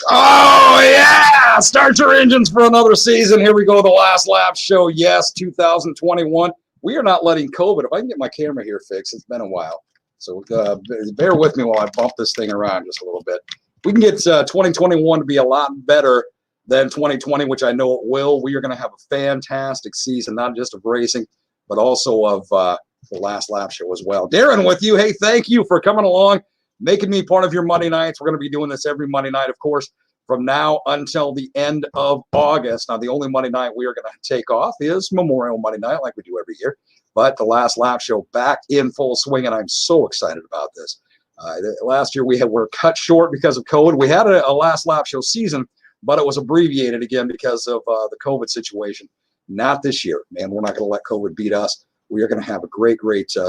Oh, yeah! Start your engines for another season. Here we go, the last lap show. Yes, 2021. We are not letting COVID. If I can get my camera here fixed, it's been a while. So bear with me while I bump this thing around just a little bit. We can get 2021 to be a lot better than 2020, which I know it will. We are going to have a fantastic season, not just of racing, but also of the last lap show as well. Darren with you. Hey, thank you for coming along, making me part of your Monday nights. We're going to be doing this every Monday night, of course, from now until the end of August. Now, the only Monday night we are going to take off is Memorial Monday night, like we do every year. But the last lap show back in full swing, and I'm so excited about this. Last year we were cut short because of COVID. We had a last lap show season, but it was abbreviated again because of the COVID situation. Not this year, man. We're not going to let COVID beat us. We are going to have a great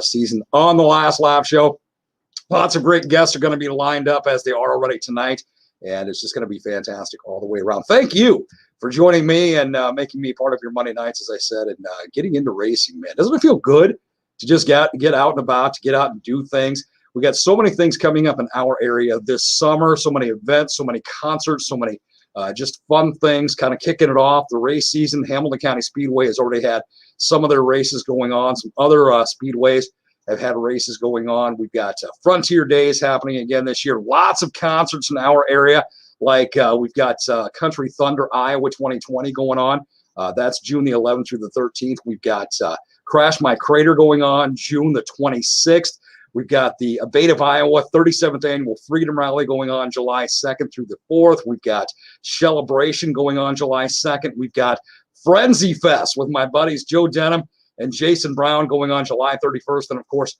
season on the last lap show. Lots of great guests are going to be lined up, as they are already tonight, and it's just going to be fantastic all the way around. Thank you for joining me and making me part of your Monday nights, as I said, and getting into racing, man. Doesn't it feel good to just get out and about, to get out and do things? We got so many things coming up in our area this summer, so many events, so many concerts, so many just fun things, kind of kicking it off. The race season, Hamilton County Speedway has already had some of their races going on. Some other speedways have had races going on. We've got Frontier Days happening again this year. Lots of concerts in our area. Like we've got Country Thunder Iowa 2020 going on. That's June the 11th through the 13th. We've got Crash My Crater going on June the 26th. We've got the Abate of Iowa 37th Annual Freedom Rally going on July 2nd through the 4th. We've got Celebration going on July 2nd. We've got Frenzy Fest with my buddies Joe Denham and Jason Brown going on July 31st. And, of course,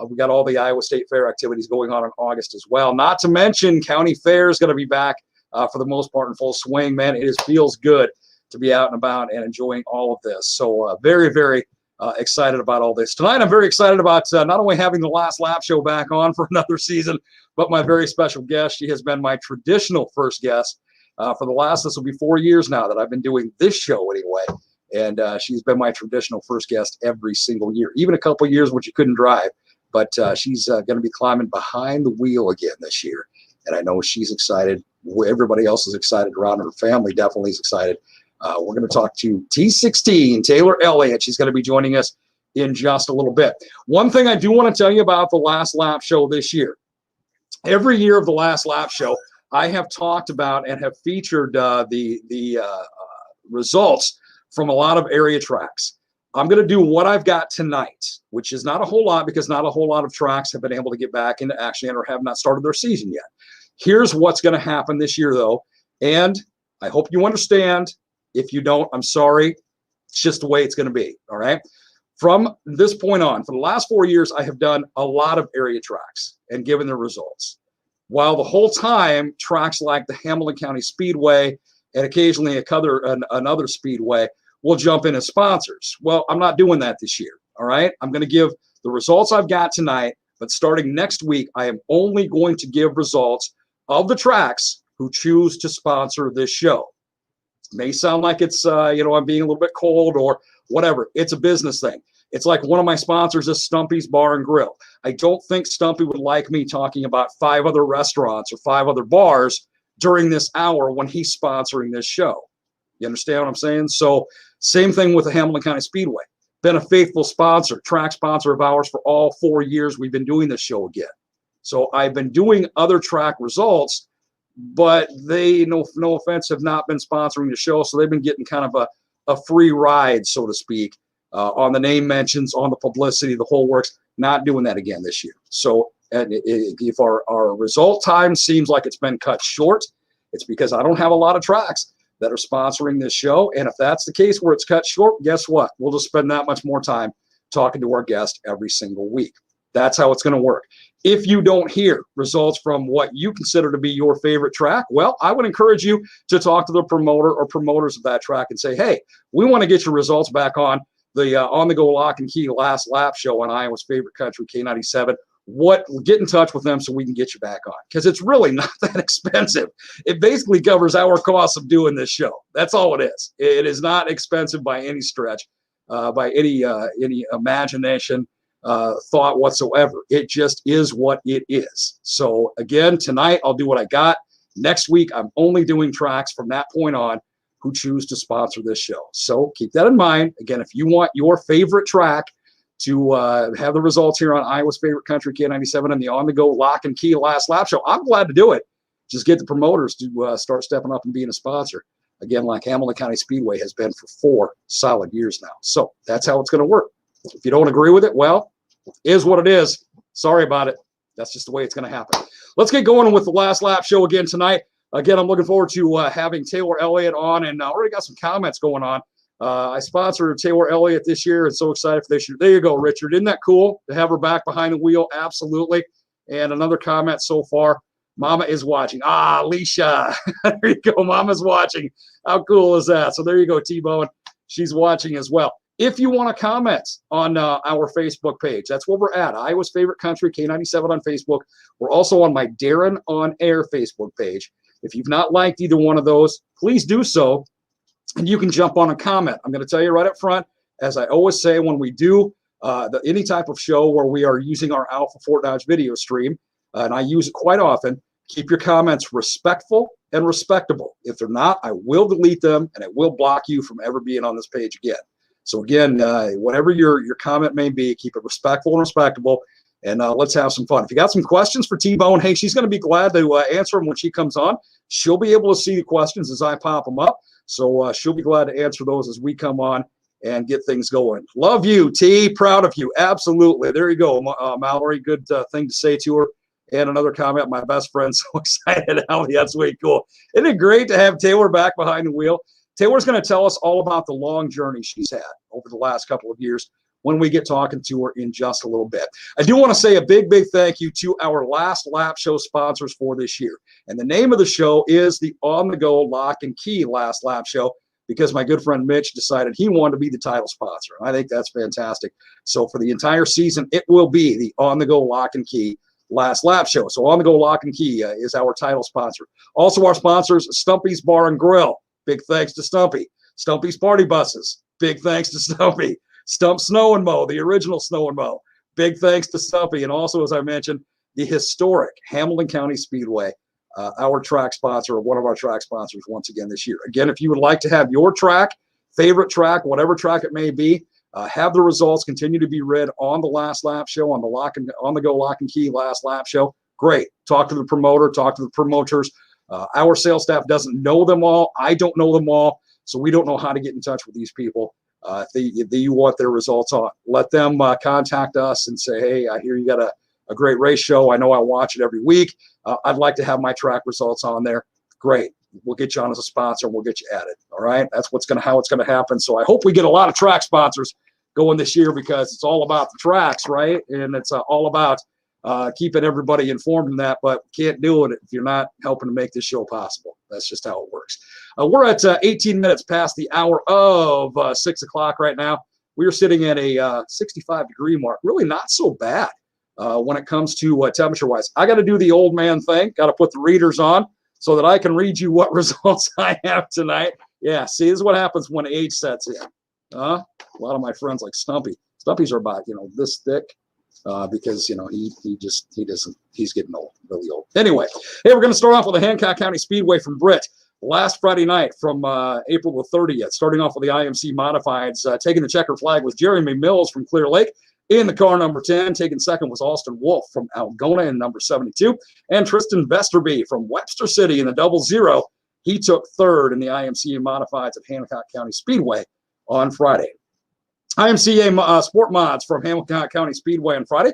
we got all the Iowa State Fair activities going on in August as well. Not to mention County Fair is going to be back for the most part in full swing. Man, it feels good to be out and about and enjoying all of this. So very excited about all this. Tonight, I'm very excited about not only having the last lap show back on for another season, but my very special guest. She has been my traditional first guest for the last, this will be 4 years now that I've been doing this show anyway. And she's been my traditional first guest every single year, even a couple of years when she couldn't drive. But she's going to be climbing behind the wheel again this year. And I know she's excited. Everybody else is excited around her. Family definitely is excited. We're going to talk to T16 TAYLOR ELLIOTT. She's going to be joining us in just a little bit. One thing I do want to tell you about the last lap show this year. Every year of the last lap show, I have talked about and have featured the results from a lot of area tracks. I'm going to do what I've got tonight, which is not a whole lot because not a whole lot of tracks have been able to get back into action or have not started their season yet. Here's what's going to happen this year, though, and I hope you understand. If you don't, I'm sorry. It's just the way it's going to be, all right? From this point on, for the last 4 years, I have done a lot of area tracks and given the results. While the whole time, tracks like the Hamilton County Speedway and occasionally another speedway will jump in as sponsors. Well, I'm not doing that this year, all right? I'm going to give the results I've got tonight, but starting next week, I am only going to give results of the tracks who choose to sponsor this show. It may sound like it's, I'm being a little bit cold or whatever. It's a business thing. It's like one of my sponsors is Stumpy's Bar and Grill. I don't think Stumpy would like me talking about 5 other restaurants or 5 other bars during this hour when he's sponsoring this show. You understand what I'm saying? So same thing with the Hamilton County Speedway. Been a faithful sponsor, track sponsor of ours for all 4 years we've been doing this show again. So I've been doing other track results, but they, no offense, have not been sponsoring the show. So they've been getting kind of a free ride, so to speak, on the name mentions, on the publicity, the whole works. Not doing that again this year. So if our result time seems like it's been cut short, it's because I don't have a lot of tracks that are sponsoring this show. And if that's the case where it's cut short, guess what? We'll just spend that much more time talking to our guest every single week. That's how it's going to work. If you don't hear results from what you consider to be your favorite track, well, I would encourage you to talk to the promoter or promoters of that track and say, hey, we want to get your results back on the on-the-go lock and key last lap show on Iowa's favorite country, K97. Get in touch with them so we can get you back on, because it's really not that expensive. It basically covers our costs of doing this show. That's all it is. It is not expensive by any stretch, by any imagination, thought whatsoever. It just is what it is. So again, tonight I'll do what I got. Next week, I'm only doing tracks from that point on who choose to sponsor this show. So keep that in mind. Again, if you want your favorite track to have the results here on Iowa's favorite country, K97, and the on-the-go lock and key last lap show, I'm glad to do it. Just get the promoters to start stepping up and being a sponsor. Again, like Hamilton County Speedway has been for 4 solid years now. So that's how it's going to work. If you don't agree with it, well, is what it is. Sorry about it. That's just the way it's going to happen. Let's get going with the last lap show again tonight. Again, I'm looking forward to having Taylor Elliott on, and I already got some comments going on. I sponsored Taylor Elliott this year and so excited for this year. There you go, Richard. Isn't that cool to have her back behind the wheel? Absolutely. And another comment so far, Mama is watching. Ah, Alicia. There you go. Mama's watching. How cool is that? So there you go, T-Bone. She's watching as well. If you want to comment on our Facebook page, that's where we're at. Iowa's Favorite Country, K97 on Facebook. We're also on my Darren on Air Facebook page. If you've not liked either one of those, please do so, and you can jump on a comment. I'm going to tell you right up front, as I always say when we do any type of show where we are using our Alpha Fort Dodge video stream, and I use it quite often, keep your comments respectful and respectable. If they're not, I will delete them, and it will block you from ever being on this page again. So again, whatever your comment may be, keep it respectful and respectable, and let's have some fun. If you got some questions for T-Bone, hey, she's going to be glad to answer them when she comes on. She'll be able to see the questions as I pop them up, so she'll be glad to answer those as we come on and get things going. Love you, T. Proud of you. Absolutely. There you go, Mallory. Good thing to say to her. And another comment, my best friend, so excited. That's way cool. Isn't it great to have Taylor back behind the wheel? Taylor's going to tell us all about the long journey she's had over the last couple of years when we get talking to her in just a little bit. I do want to say a big, big thank you to our last lap show sponsors for this year. And the name of the show is the On the Go Lock and Key Last Lap Show, because my good friend Mitch decided he wanted to be the title sponsor. And I think that's fantastic. So for the entire season, it will be the On the Go Lock and Key Last Lap Show. So On the Go Lock and Key is our title sponsor. Also our sponsors, Stumpy's Bar and Grill. Big thanks to Stumpy. Stumpy's Party Buses. Big thanks to Stumpy. Stump Snow and Mow, the original Snow and Mow. Big thanks to Stumpy. And also, as I mentioned, the historic Hamilton County Speedway, our track sponsor, or one of our track sponsors once again this year. Again, if you would like to have your track, favorite track, whatever track it may be, have the results continue to be read on the last lap show, on the Go Lock and Key Last Lap Show. Great. Talk to the promoter, talk to the promoters. Our sales staff doesn't know them all. I don't know them all, so we don't know how to get in touch with these people. If you want their results on, let them contact us and say, hey, I hear you got a great race show. I know I watch it every week. I'd like to have my track results on there. Great. We'll get you on as a sponsor. We'll get you added. All right. That's how it's going to happen. So I hope we get a lot of track sponsors going this year, because it's all about the tracks, right? And it's all about keeping everybody informed in that, but can't do it if you're not helping to make this show possible. That's just how it works. We're at 18 minutes past the hour of 6 o'clock right now. We are sitting at a 65-degree mark. Really not so bad when it comes to temperature-wise. I got to do the old man thing. Got to put the readers on so that I can read you what results I have tonight. Yeah, see, this is what happens when age sets in. A lot of my friends like Stumpy. Stumpy's are about, this thick. Because he's getting old, really old. Anyway, hey, we're going to start off with the Hancock County Speedway from Britt. Last Friday night from April the 30th, starting off with the IMC Modifieds. Taking the checker flag was Jeremy Mills from Clear Lake in the car number 10. Taking second was Austin Wolf from Algona in number 72. And Tristan Vesterby from Webster City in the 00. He took third in the IMC Modifieds at Hancock County Speedway on Friday. IMCA Sport Mods from Hamilton County Speedway on Friday.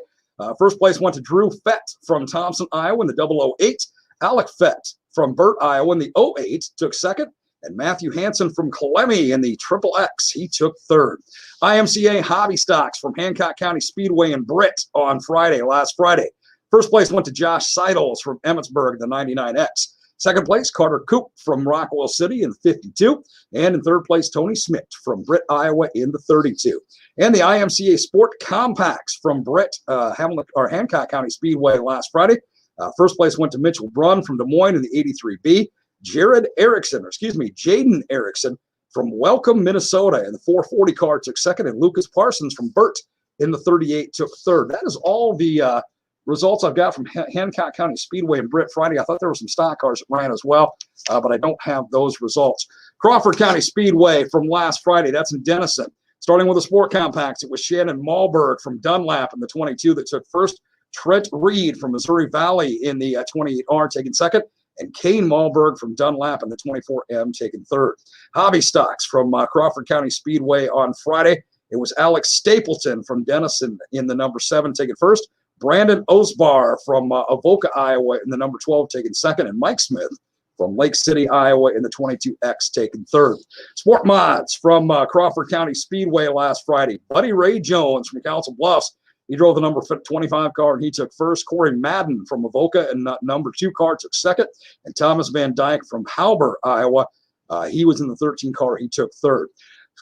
First place went to Drew Fett from Thompson, Iowa in the 008. Alec Fett from Burt, Iowa in the 08 took second. And Matthew Hansen from Clemmy in the XXX, he took third. IMCA Hobby Stocks from Hancock County Speedway in Britt on last Friday. First place went to Josh Seidels from Emmitsburg, the 99X. Second place, Carter Coop from Rockwell City in the 52. And in third place, Tony Smith from Britt, Iowa in the 32. And the IMCA Sport Compacts from Britt, Hancock County Speedway last Friday. First place went to Mitchell Brunn from Des Moines in the 83B. Jaden Erickson from Welcome, Minnesota in the 440 car took second. And Lucas Parsons from Burt in the 38 took third. That is all the results I've got from Hancock County Speedway and Britt Friday. I thought there were some stock cars that ran as well, but I don't have those results. Crawford County Speedway from last Friday. That's in Denison. Starting with the Sport Compacts, it was Shannon Malberg from Dunlap in the 22 that took first. Trent Reed from Missouri Valley in the 28R taking second. And Kane Malberg from Dunlap in the 24M taking third. Hobby stocks from Crawford County Speedway on Friday. It was Alex Stapleton from Denison in the number 7 taking first. Brandon Osbar from Avoca, Iowa in the number 12 taking second. And Mike Smith from Lake City, Iowa in the 22X taking third. Sport Mods from Crawford County Speedway last Friday. Buddy Ray Jones from Council Bluffs. He drove the number 25 car, and he took first. Corey Madden from Avoca and number 2 car took second. And Thomas Van Dyke from Halber, Iowa. He was in the 13 car. He took third.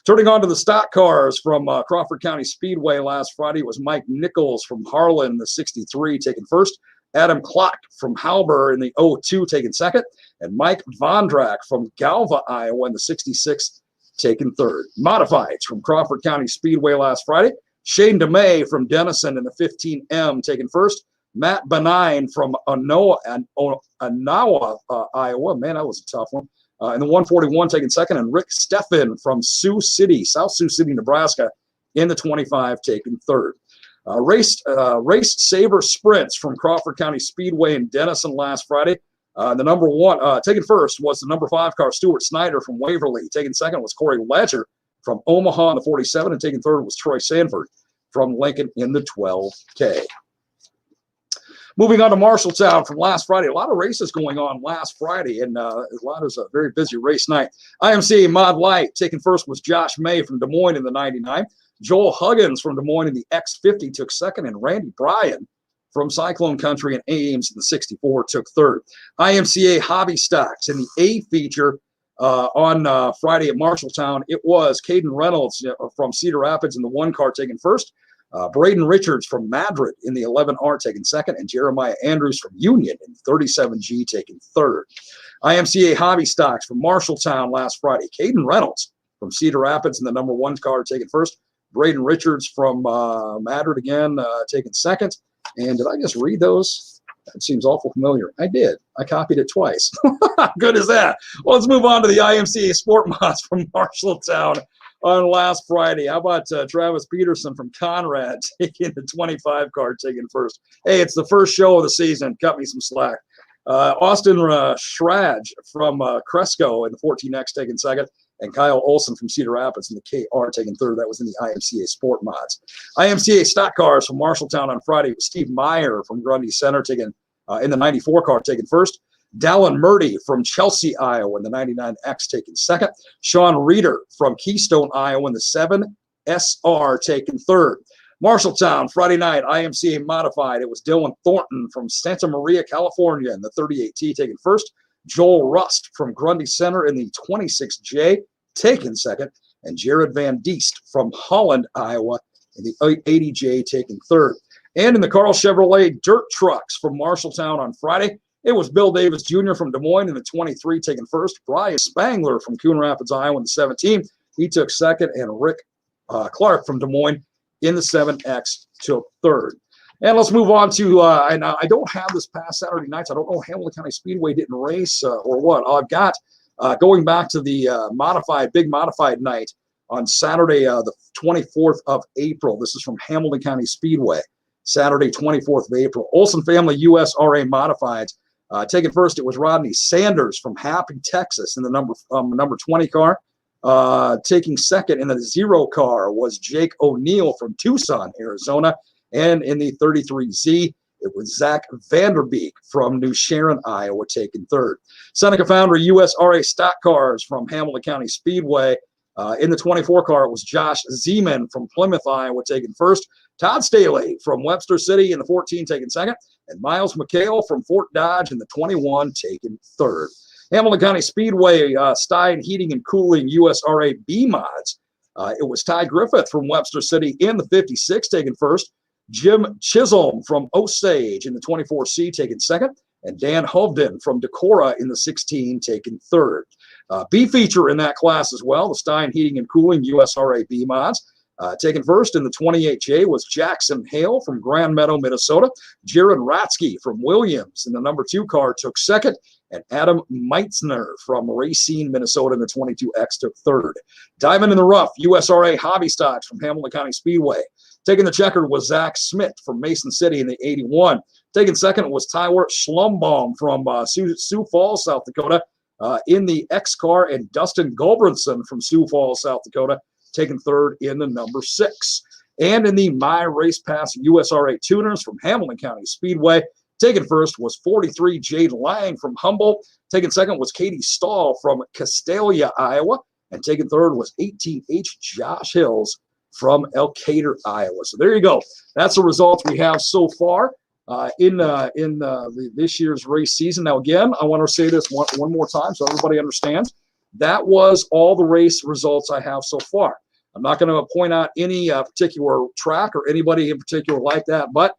Turning on to the stock cars from Crawford County Speedway last Friday, it was Mike Nichols from Harlan, the 63, taking first. Adam Klock from Halber in the 02 taking second. And Mike Vondrak from Galva, Iowa in the 66 taking third. Modifieds from Crawford County Speedway last Friday. Shane DeMay from Denison in the 15M taking first. Matt Benign from Anawa, Iowa. Man, that was a tough one. In the 141 taking second. And Rick Steffen from Sioux City, South Sioux City, Nebraska in the 25 taking third. Raced Saber Sprints from Crawford County Speedway in Denison last Friday. The number 1 taking first was the number 5 car, Stuart Snyder from Waverly. Taking second was Corey Ledger from Omaha in the 47, and taking third was Troy Sanford from Lincoln in the 12K. Moving on to Marshalltown from last Friday. A lot of races going on last Friday, and it was a very busy race night. IMCA Mod Light taking first was Josh May from Des Moines in the 99. Joel Huggins from Des Moines in the X50 took second, and Randy Bryan from Cyclone Country and Ames in the 64 took third. IMCA Hobby Stocks in the A feature on Friday at Marshalltown. It was Caden Reynolds from Cedar Rapids in the 1 car taking first. Braden Richards from Madrid in the 11R taking second, and Jeremiah Andrews from Union in the 37G taking third. IMCA Hobby Stocks from Marshalltown last Friday. Caden Reynolds from Cedar Rapids in the number 1 car taking first. Braden Richards from Madrid again taking second. And did I just read those? That seems awful familiar. I did. I copied it twice. How good is that? Well, let's move on to the IMCA Sport Mods from Marshalltown on last Friday. How about Travis Peterson from Conrad taking the 25 car taking first? Hey, it's the first show of the season. Cut me some slack. Austin Schrage from Cresco in the 14X taking second. And Kyle Olson from Cedar Rapids in the KR taking third. That was in the IMCA Sport Mods. IMCA Stock Cars from Marshalltown on Friday with Steve Meyer from Grundy Center taking in the 94 car taking first. Dallin Murdy from Chelsea, Iowa in the 99X taking second. Sean Reeder from Keystone, Iowa in the 7SR taking third. Marshalltown, Friday night, IMCA Modified. It was Dylan Thornton from Santa Maria, California in the 38T taking first. Joel Rust from Grundy Center in the 26J taking second. And Jared Van Diest from Holland, Iowa in the 80J taking third. And in the Carl Chevrolet Dirt Trucks from Marshalltown on Friday, it was Bill Davis Jr. from Des Moines in the 23 taking first. Brian Spangler from Coon Rapids, Iowa in the 17. He took second. And Rick Clark from Des Moines in the 7X took third. And let's move on to, and I don't have this past Saturday nights. I don't know if Hamilton County Speedway didn't race or what. I've got going back to the big modified night on Saturday, the 24th of April. This is from Hamilton County Speedway, Saturday, 24th of April. Olson Family USRA Modifieds. Taking first, it was Rodney Sanders from Happy, Texas in the number 20 car. Taking second in the 0 car was Jake O'Neill from Tucson, Arizona. And in the 33Z, it was Zach Vanderbeek from New Sharon, Iowa, taking third. Seneca Foundry USRA Stock Cars from Hamilton County Speedway. In the 24 car, it was Josh Zeman from Plymouth, Iowa, taking first. Todd Staley from Webster City in the 14 taking second. And Miles McHale from Fort Dodge in the 21 taking third. Hamilton County Speedway Stein Heating and Cooling USRA B Mods. It was Ty Griffith from Webster City in the 56 taking first. Jim Chisholm from Osage in the 24C taking second. And Dan Hovden from Decorah in the 16 taking third. B feature in that class as well, the Stein Heating and Cooling USRA B Mods. Taking first in the 28J was Jackson Hale from Grand Meadow, Minnesota. Jared Ratsky from Williams in the number 2 car took second. And Adam Meitzner from Racine, Minnesota in the 22X took third. Diamond in the Rough, USRA Hobby Stocks from Hamilton County Speedway. Taking the checkered was Zach Smith from Mason City in the 81. Taking second was Tyler Schlumbaum from Sioux Falls, South Dakota in the X car. And Dustin Gulbranson from Sioux Falls, South Dakota, taking third in the number 6. And in the My Race Pass USRA Tuners from Hamilton County Speedway, taking first was 43 Jade Lang from Humboldt. Taking second was Katie Stahl from Castalia, Iowa. And taking third was 18H Josh Hills from Elkader, Iowa. So there you go. That's the results we have so far in this year's race season. Now, again, I want to say this one more time so everybody understands. That was all the race results I have so far. I'm not going to point out any particular track or anybody in particular like that, but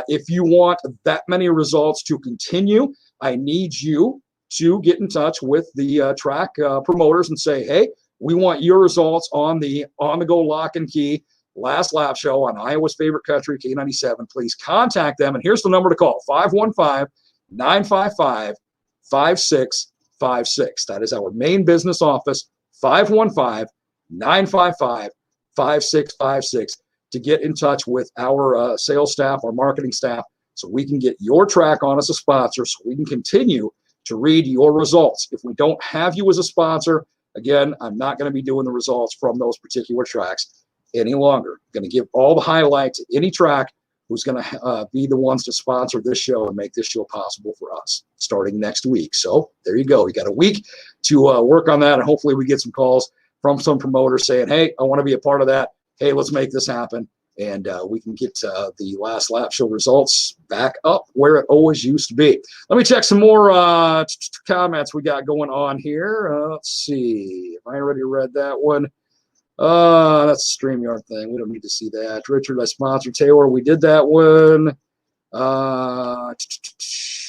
if you want that many results to continue, I need you to get in touch with the track promoters and say, hey, we want your results on the on-the-go lock and key last lap show on Iowa's favorite country, K97. Please contact them, and here's the number to call, 515-955-5656. That is our main business office, 515-955-5656, to get in touch with our sales staff, our marketing staff, so we can get your track on as a sponsor so we can continue to read your results. If we don't have you as a sponsor, again, I'm not going to be doing the results from those particular tracks any longer. I'm going to give all the highlights to any track who's going to be the ones to sponsor this show and make this show possible for us starting next week. So there you go. You got a week to work on that, and hopefully we get some calls from some promoters saying, hey, I want to be a part of that. Hey, let's make this happen. And we can get the last lap show results back up where it always used to be. Let me check some more comments we got going on here. Let's see. Have I already read that one? That's a StreamYard thing. We don't need to see that. Richard, I sponsored Taylor. We did that one.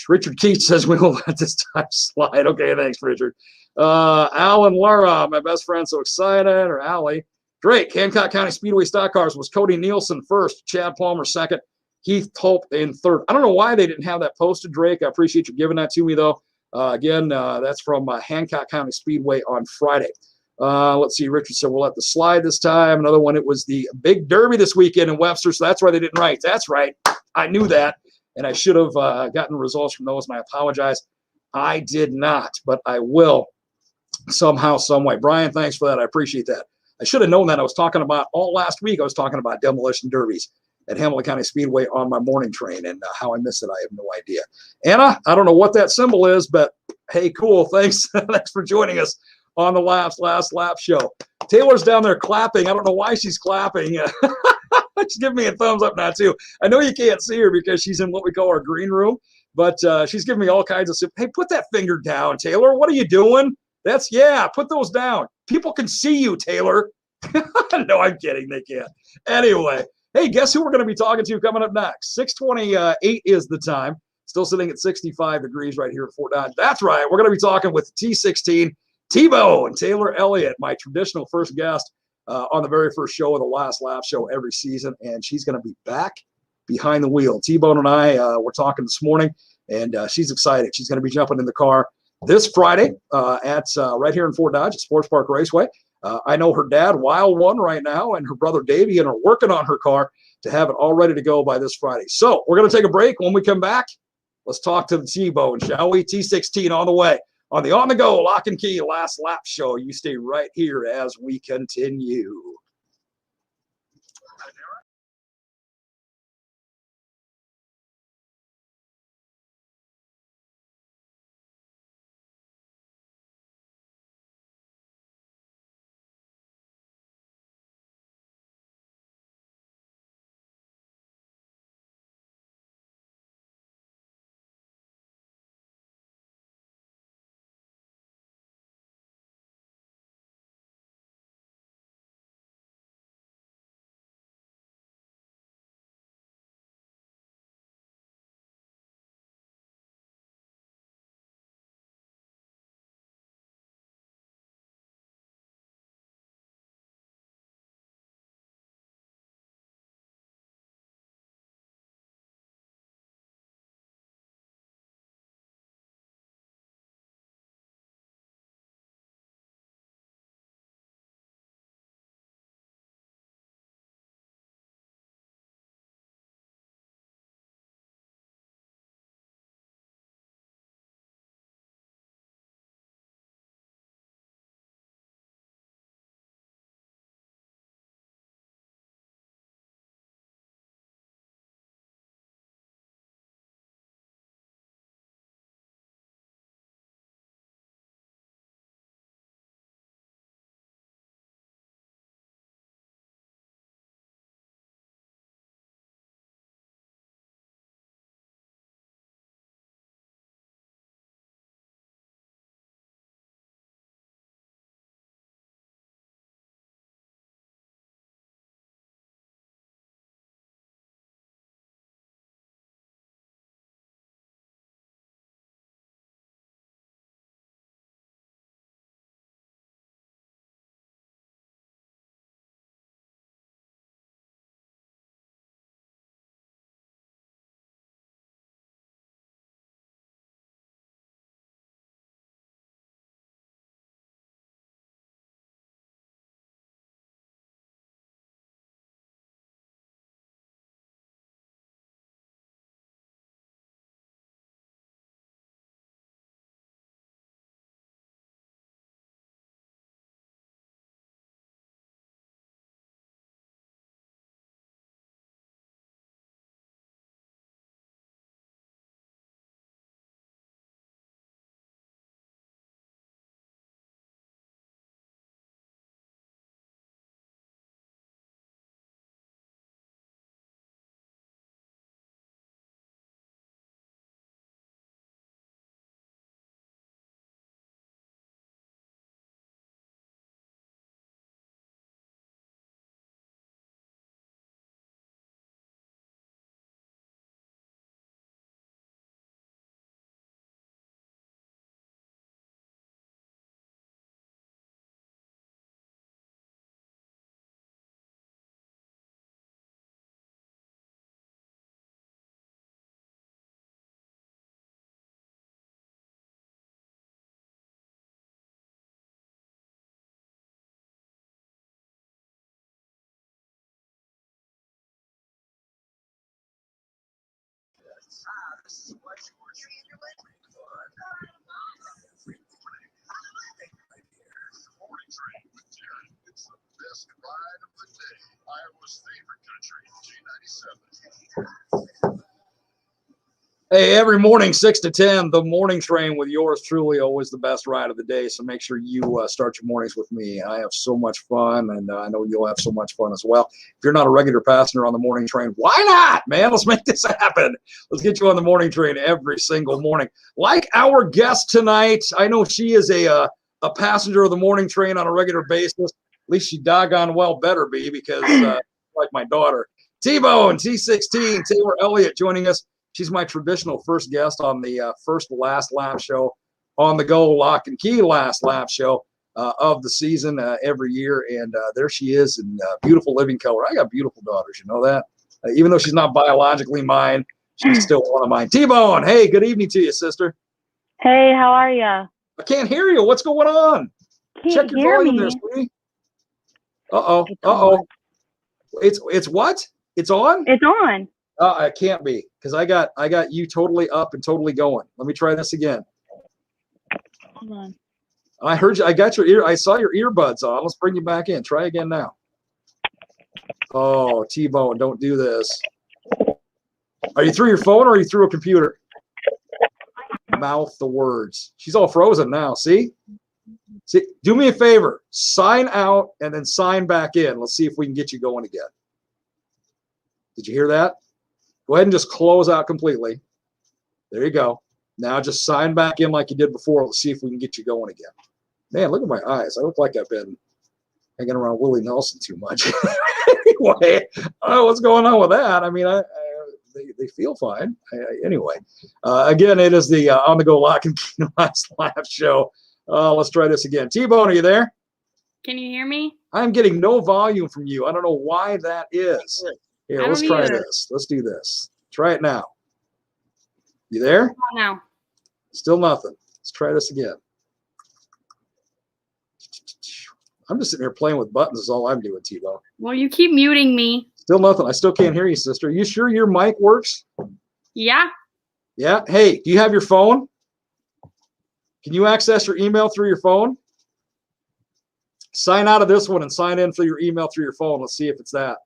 Richard Keats says we will let this time slide. Okay, thanks, Richard. Alan Lara, my best friend, so excited. Or Allie. Drake, Hancock County Speedway Stock Cars was Cody Nielsen first, Chad Palmer second, Heath Tulp in third. I don't know why they didn't have that posted, Drake. I appreciate you giving that to me, though. Again, that's from Hancock County Speedway on Friday. Let's see. Richard said we'll let the slide this time. Another one, it was the Big Derby this weekend in Webster, so that's why they didn't write. That's right. I knew that, and I should have gotten results from those, and I apologize. I did not, but I will somehow, some way. Brian, thanks for that. I appreciate that. I should have known that. I was talking about all last week. I was talking about demolition derbies at Hamilton County Speedway on my morning train, and how I missed it, I have no idea. Anna, I don't know what that symbol is, but hey, cool. Thanks. Thanks for joining us on the last lap show. Taylor's down there clapping. I don't know why she's clapping. She's giving me a thumbs up now, too. I know you can't see her because she's in what we call our green room, but she's giving me all kinds of stuff. Hey, put that finger down, Taylor. What are you doing? Yeah, put those down. People can see you, Taylor. No, I'm kidding. They can't. Anyway, hey, guess who we're going to be talking to coming up next? 6:28 is the time. Still sitting at 65 degrees right here at Fort Dodge. That's right. We're going to be talking with T16 Tebow and Taylor Elliott, my traditional first guest on the very first show of the last lap show every season. And she's going to be back behind the wheel. T-Bone and I were talking this morning, and she's excited. She's going to be jumping in the car this Friday at right here in Fort Dodge at Sports Park Raceway. I know her dad, Wild One, right now, and her brother Davian are working on her car to have it all ready to go by this Friday. So we're going to take a break. When we come back, let's talk to the T-Bone, shall we? T16 on the way on the on-the-go lock and key last lap show. You stay right here as we continue. Hey, every morning, 6 to 10, the morning train with yours truly, always the best ride of the day. So make sure you start your mornings with me. I have so much fun, and I know you'll have so much fun as well. If you're not a regular passenger on the morning train, why not, man? Let's make this happen. Let's get you on the morning train every single morning. Like our guest tonight, I know she is a passenger of the morning train on a regular basis. At least she doggone well better be, because like my daughter. T-Bone, T16, Taylor Elliott joining us. She's my traditional first guest on the first last lap show, on the go lock and key last lap show of the season every year. And there she is in beautiful living color. I got beautiful daughters, you know that? Even though she's not biologically mine, she's still one of mine. T-Bone, hey, good evening to you, sister. Hey, how are ya? I can't hear you. What's going on? Can't Check your hear volume me. there, sweetie. Uh-oh. It's Uh-oh. on. It's what? It's on? It's on. It can't be, because I got you totally up and totally going. Let me try this again. Hold on. I heard you. I got your ear. I saw your earbuds on. Let's bring you back in. Try again now. Oh, T-Bone, don't do this. Are you through your phone or are you through a computer? Mouth the words. She's all frozen now. See? See? Do me a favor. Sign out and then sign back in. Let's see if we can get you going again. Did you hear that? Go ahead and just close out completely. There you go. Now just sign back in like you did before. Let's see if we can get you going again. Man, look at my eyes. I look like I've been hanging around Willie Nelson too much. Anyway, I don't know what's going on with that. I mean, they feel fine. Anyway, again, it is the On the Go Lock and Key last lap show. Let's try this again. T-Bone, are you there? Can you hear me? I'm getting no volume from you. I don't know why that is. Here, let's try this. Let's do this. Try it now. You there? Now. Still nothing. Let's try this again. I'm just sitting here playing with buttons is all I'm doing, T-Bone. Well, you keep muting me. Still nothing. I still can't hear you, sister. Are you sure your mic works? Yeah. Yeah? Hey, do you have your phone? Can you access your email through your phone? Sign out of this one and sign in for your email through your phone. Let's see if it's that.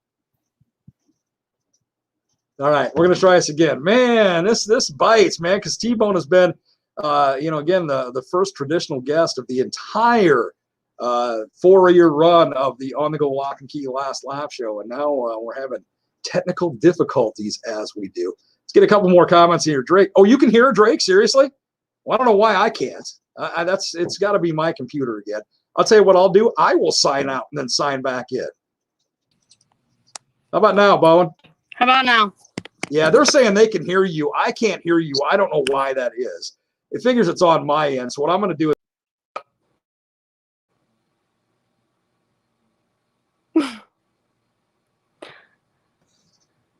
All right, we're going to try this again. Man, this bites, man, because T-Bone has been, again, the first traditional guest of the entire 4-year run of the On the Go Lock and Key last lap show. And now we're having technical difficulties as we do. Let's get a couple more comments here. Drake. Oh, you can hear Drake? Seriously? Well, I don't know why I can't. It's got to be my computer again. I'll tell you what I'll do. I will sign out and then sign back in. How about now, Bowen? How about now? Yeah, they're saying they can hear you. I can't hear you. I don't know why that is. It figures it's on my end. So what I'm going to do is...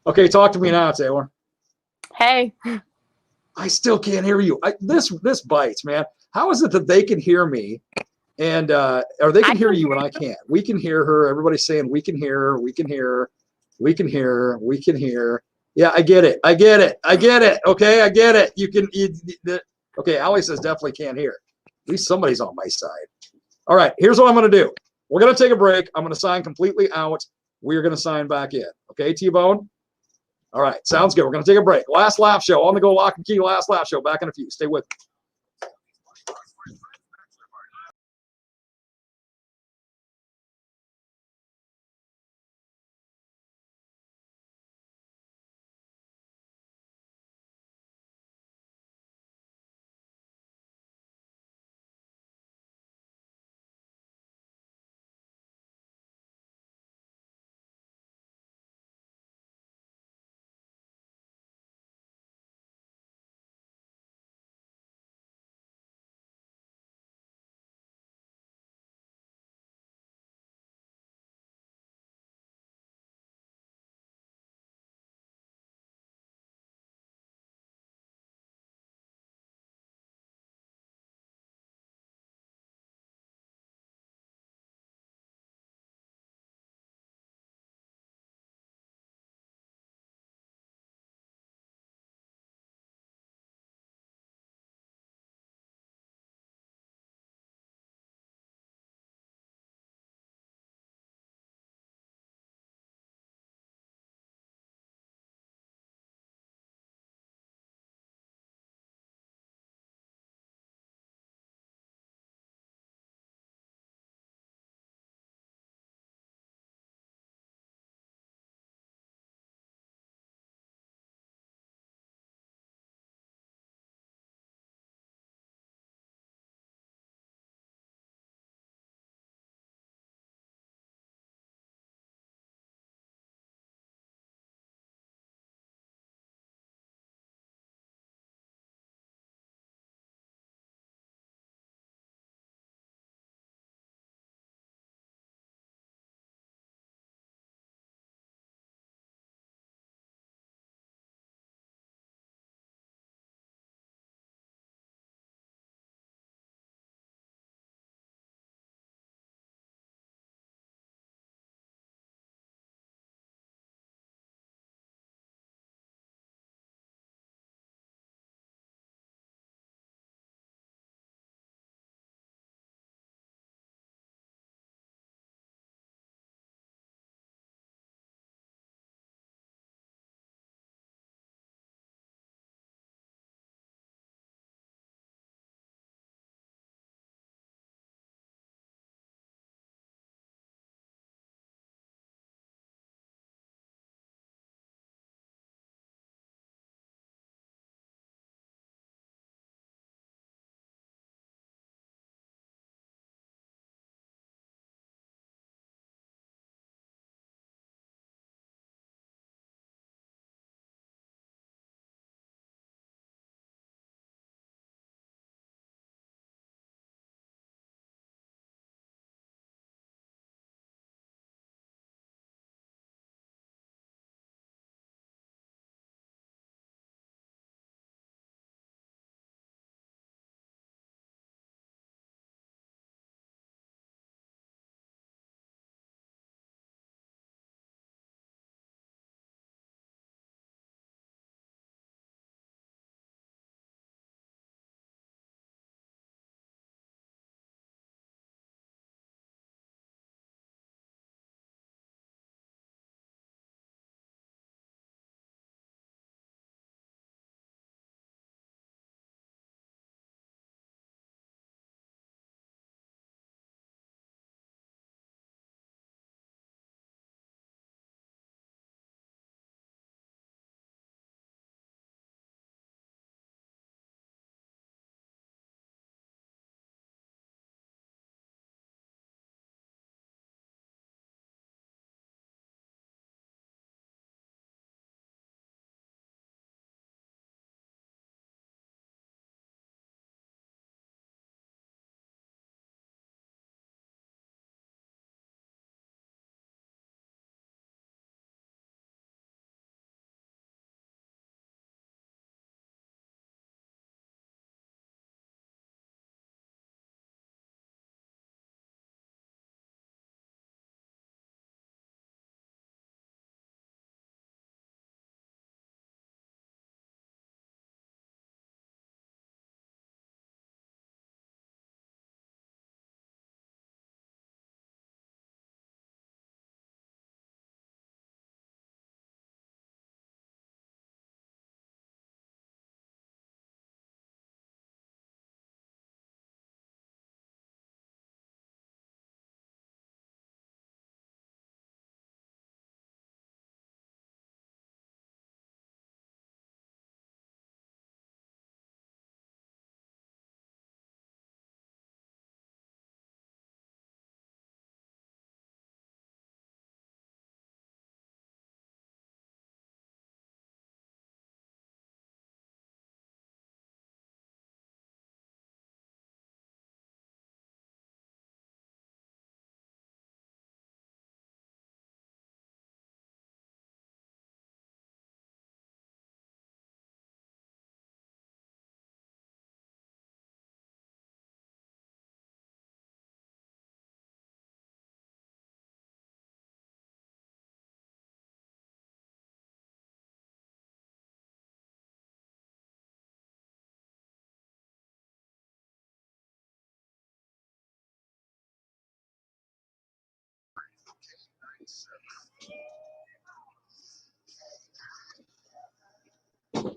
Okay, talk to me now, Taylor. Hey. I still can't hear you. This bites, man. How is it that they can hear me and or they can hear you and I can't? We can hear her. Everybody's saying we can hear her. We can hear her. We can hear her. We can hear her. Yeah, I get it. I get it. I get it. Okay, I get it. Okay, Allie says definitely can't hear. At least somebody's on my side. All right, here's what I'm going to do. We're going to take a break. I'm going to sign completely out. We're going to sign back in. Okay, T-Bone? All right, sounds good. We're going to take a break. Last lap show. On the Go Lock and Key last lap show. Back in a few. Stay with me.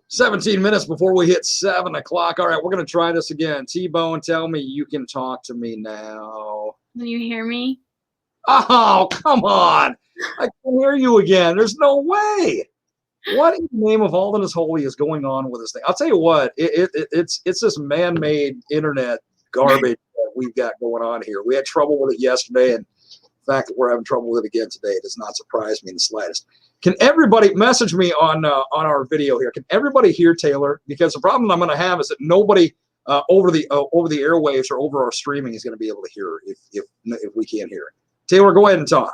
"17 minutes before we hit 7 o'clock. All right, we're going to try this again. T-Bone, tell me you can talk to me now. Can you hear me? Oh, come on. I can hear you again. There's no way. What in the name of all that is holy is going on with this thing? I'll tell you what, it's this man-made internet garbage that we've got going on here. We had trouble with it yesterday, and the fact that we're having trouble with it again today does not surprise me in the slightest. Can everybody message me on our video here? Can everybody hear Taylor? Because the problem I'm going to have is that nobody over the airwaves or over our streaming is going to be able to hear her if we can't hear it. Taylor, go ahead and talk.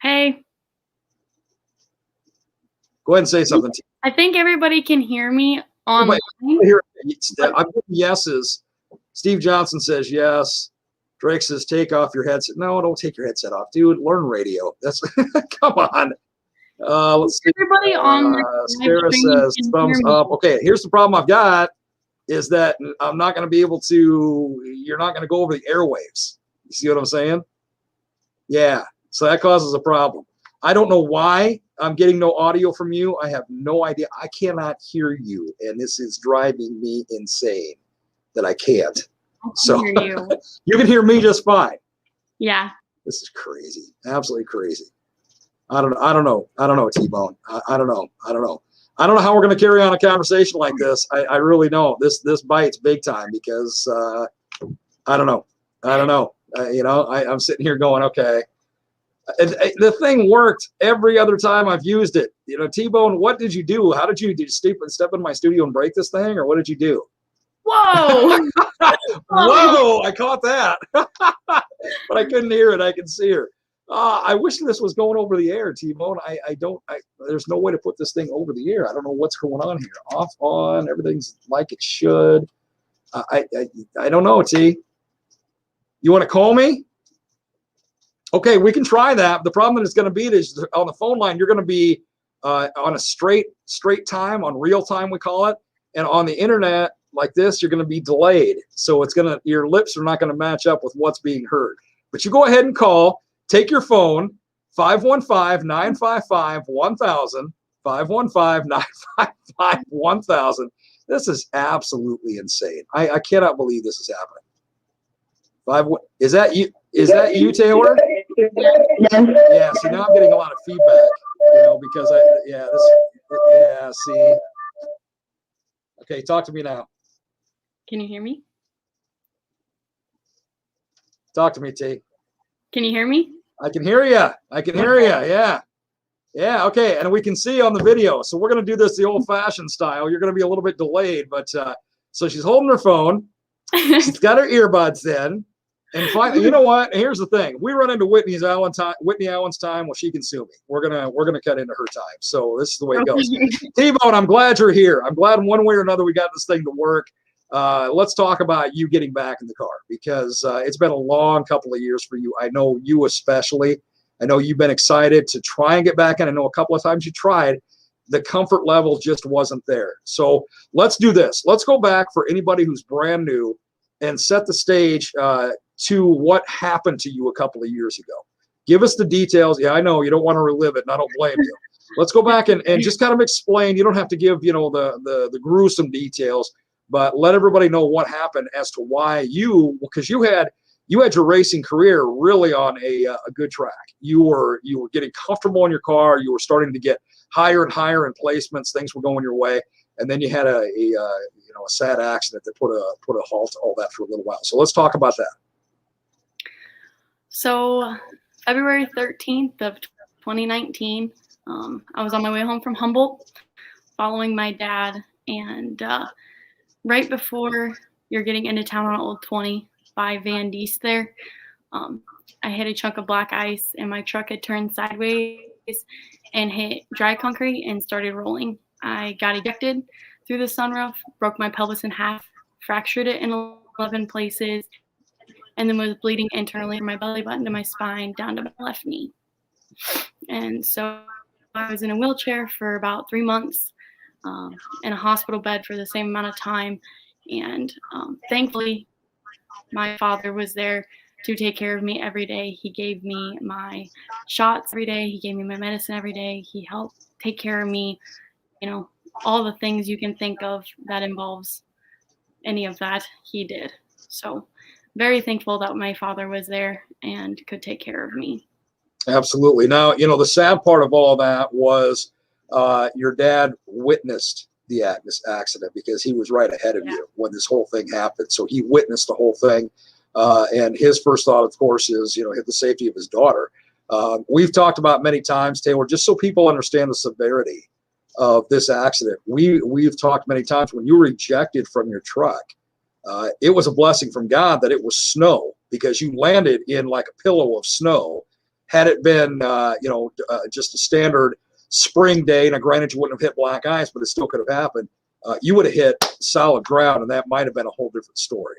Hey. Go ahead and say something. I think everybody can hear me online. I'm getting yeses. Steve Johnson says yes. Drake says take off your headset. No, don't take your headset off, dude. Learn radio. That's come on. Let's see. Everybody on Sarah says thumbs up. Okay, here's the problem I've got is that I'm not going to be able to. You're not going to go over the airwaves. You see what I'm saying? Yeah. So that causes a problem. I don't know why I'm getting no audio from you. I have no idea. I cannot hear you, and this is driving me insane that I can't. So hear you. You can hear me just fine. Yeah. This is crazy. Absolutely crazy. I don't know, T-Bone. I don't know. I don't know how we're going to carry on a conversation like this. I really don't. This bites big time because I don't know. I'm sitting here going, okay. The thing worked every other time I've used it. T-Bone, what did you do? How did you step in my studio and break this thing, or what did you do? Whoa! Whoa! I caught that, but I couldn't hear it. I could see her. I wish this was going over the air, T-Bone. There's no way to put this thing over the air. I don't know what's going on here. Off, on, everything's like it should. I don't know, T. You want to call me? Okay, we can try that. The problem is going to be is on the phone line, you're going to be on a straight time, on real time, we call it. And on the internet like this, you're going to be delayed. So your lips are not going to match up with what's being heard. But you go ahead and call. Take your phone, 515-955-1000, 515-955-1000. This is absolutely insane. I cannot believe this is happening. Is that you? Is that you, Taylor? Yeah. See, now I'm getting a lot of feedback. Because see. Okay, talk to me now. Can you hear me? Talk to me, T. Can you hear me? I can hear you. Yeah. Yeah. Okay. And we can see on the video. So we're going to do this the old-fashioned style. You're going to be a little bit delayed, but so she's holding her phone. She's got her earbuds in. And finally, you know what? Here's the thing: we run into Whitney Allen's time. Well, she can sue me. We're gonna cut into her time. So this is the way it goes. T-Bone, I'm glad you're here. I'm glad in one way or another we got this thing to work. Let's talk about you getting back in the car because it's been a long couple of years for you. I know you especially. I know you've been excited to try and get back in. I know a couple of times you tried. The comfort level just wasn't there. So let's do this. Let's go back for anybody who's brand new and set the stage to what happened to you a couple of years ago. Give us the details. Yeah, I know you don't want to relive it, and I don't blame you. Let's go back and just kind of explain. You don't have to give, the gruesome details, but let everybody know what happened as to why because you had your racing career really on a good track. You were getting comfortable in your car. You were starting to get higher and higher in placements. Things were going your way, and then you had a sad accident that put a halt to all that for a little while. So let's talk about that. So February 13th of 2019, I was on my way home from Humboldt following my dad, and right before you're getting into town on Old 20 by Van Diest there, I hit a chunk of black ice, and my truck had turned sideways and hit dry concrete and started rolling. I got ejected through the sunroof, broke my pelvis in half, fractured it in 11 places, and then was bleeding internally from my belly button to my spine down to my left knee. And so I was in a wheelchair for about 3 months, in a hospital bed for the same amount of time. And thankfully, my father was there to take care of me every day. He gave me my shots every day. He gave me my medicine every day. He helped take care of me, all the things you can think of that involves any of that, he did. So very thankful that my father was there and could take care of me. Absolutely. Now, the sad part of all that was your dad witnessed the accident because he was right ahead of you when this whole thing happened. So he witnessed the whole thing. And his first thought, of course, is, the safety of his daughter. We've talked about many times, Taylor, just so people understand the severity of this accident. We've talked many times, when you were ejected from your truck, it was a blessing from God that it was snow, because you landed in like a pillow of snow. Had it been, just a standard spring day, and granted you wouldn't have hit black ice, but it still could have happened, you would have hit solid ground, and that might have been a whole different story.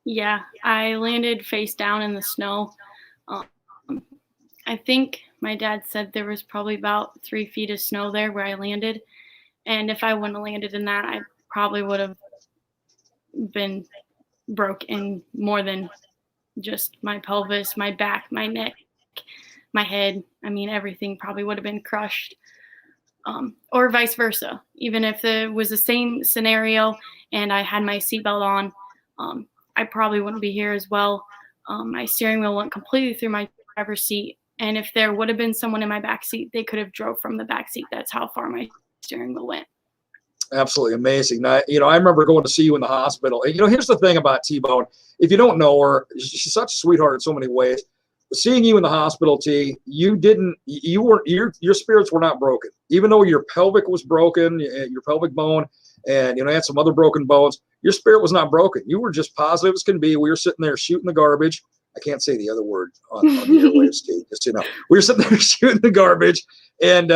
Yeah, I landed face down in the snow. I think my dad said there was probably about 3 feet of snow there where I landed. And if I wouldn't have landed in that, I probably would have been broke in more than just my pelvis, my back, my neck, my head. I mean, everything probably would have been crushed. Or vice versa. Even if it was the same scenario and I had my seatbelt on, I probably wouldn't be here as well. My steering wheel went completely through my driver's seat. And if there would have been someone in my back seat, they could have drove from the back seat. That's how far my steering wheel went. Absolutely amazing. Now, I remember going to see you in the hospital. And, here's the thing about T-Bone. If you don't know her, she's such a sweetheart in so many ways. Seeing you in the hospital, T, your spirits were not broken. Even though your pelvic was broken, your pelvic bone, and, had some other broken bones, your spirit was not broken. You were just positive as can be. We were sitting there shooting the garbage. I can't say the other word on the airwaves, T, just we were sitting there shooting the garbage and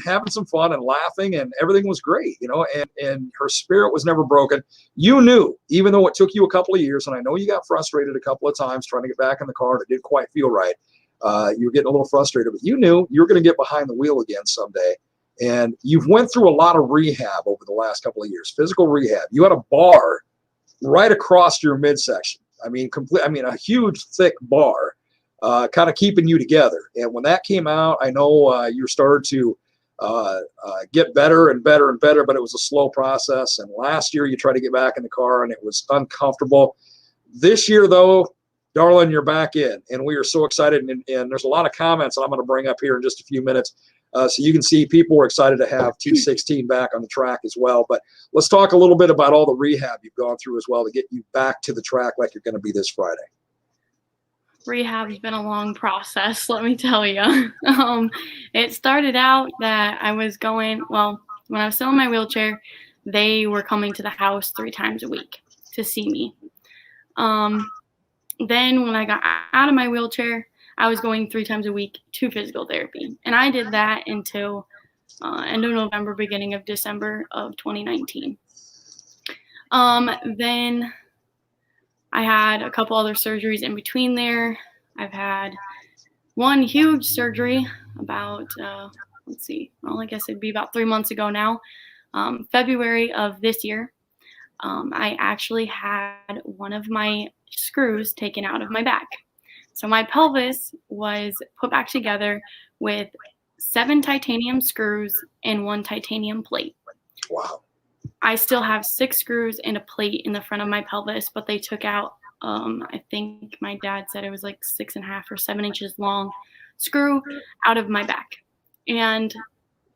having some fun and laughing, and everything was great, and her spirit was never broken. You knew, even though it took you a couple of years, and I know you got frustrated a couple of times trying to get back in the car, and it didn't quite feel right. You were getting a little frustrated, but you knew you were going to get behind the wheel again someday. And you've went through a lot of rehab over the last couple of years, physical rehab. You had a bar right across your midsection. I mean, a huge, thick bar, kind of keeping you together. And when that came out, I know you started to get better and better and better, but it was a slow process. And last year, you tried to get back in the car, and it was uncomfortable. This year, though, darling, you're back in, and we are so excited. And there's a lot of comments that I'm going to bring up here in just a few minutes. So you can see people were excited to have T16 back on the track as well. But let's talk a little bit about all the rehab you've gone through as well to get you back to the track like you're going to be this Friday. Rehab's been a long process, let me tell you. It started out that I was when I was still in my wheelchair, they were coming to the house 3 times a week to see me. Then when I got out of my wheelchair, I was going 3 times a week to physical therapy. And I did that until end of November, beginning of December of 2019. Then I had a couple other surgeries in between there. I've had one huge surgery about, I guess it'd be about 3 months ago now, February of this year. I actually had one of my screws taken out of my back. So my pelvis was put back together with 7 titanium screws and 1 titanium plate. Wow. I still have 6 screws and a plate in the front of my pelvis, but they took out, I think my dad said it was like 6.5 or 7 inches long screw out of my back. And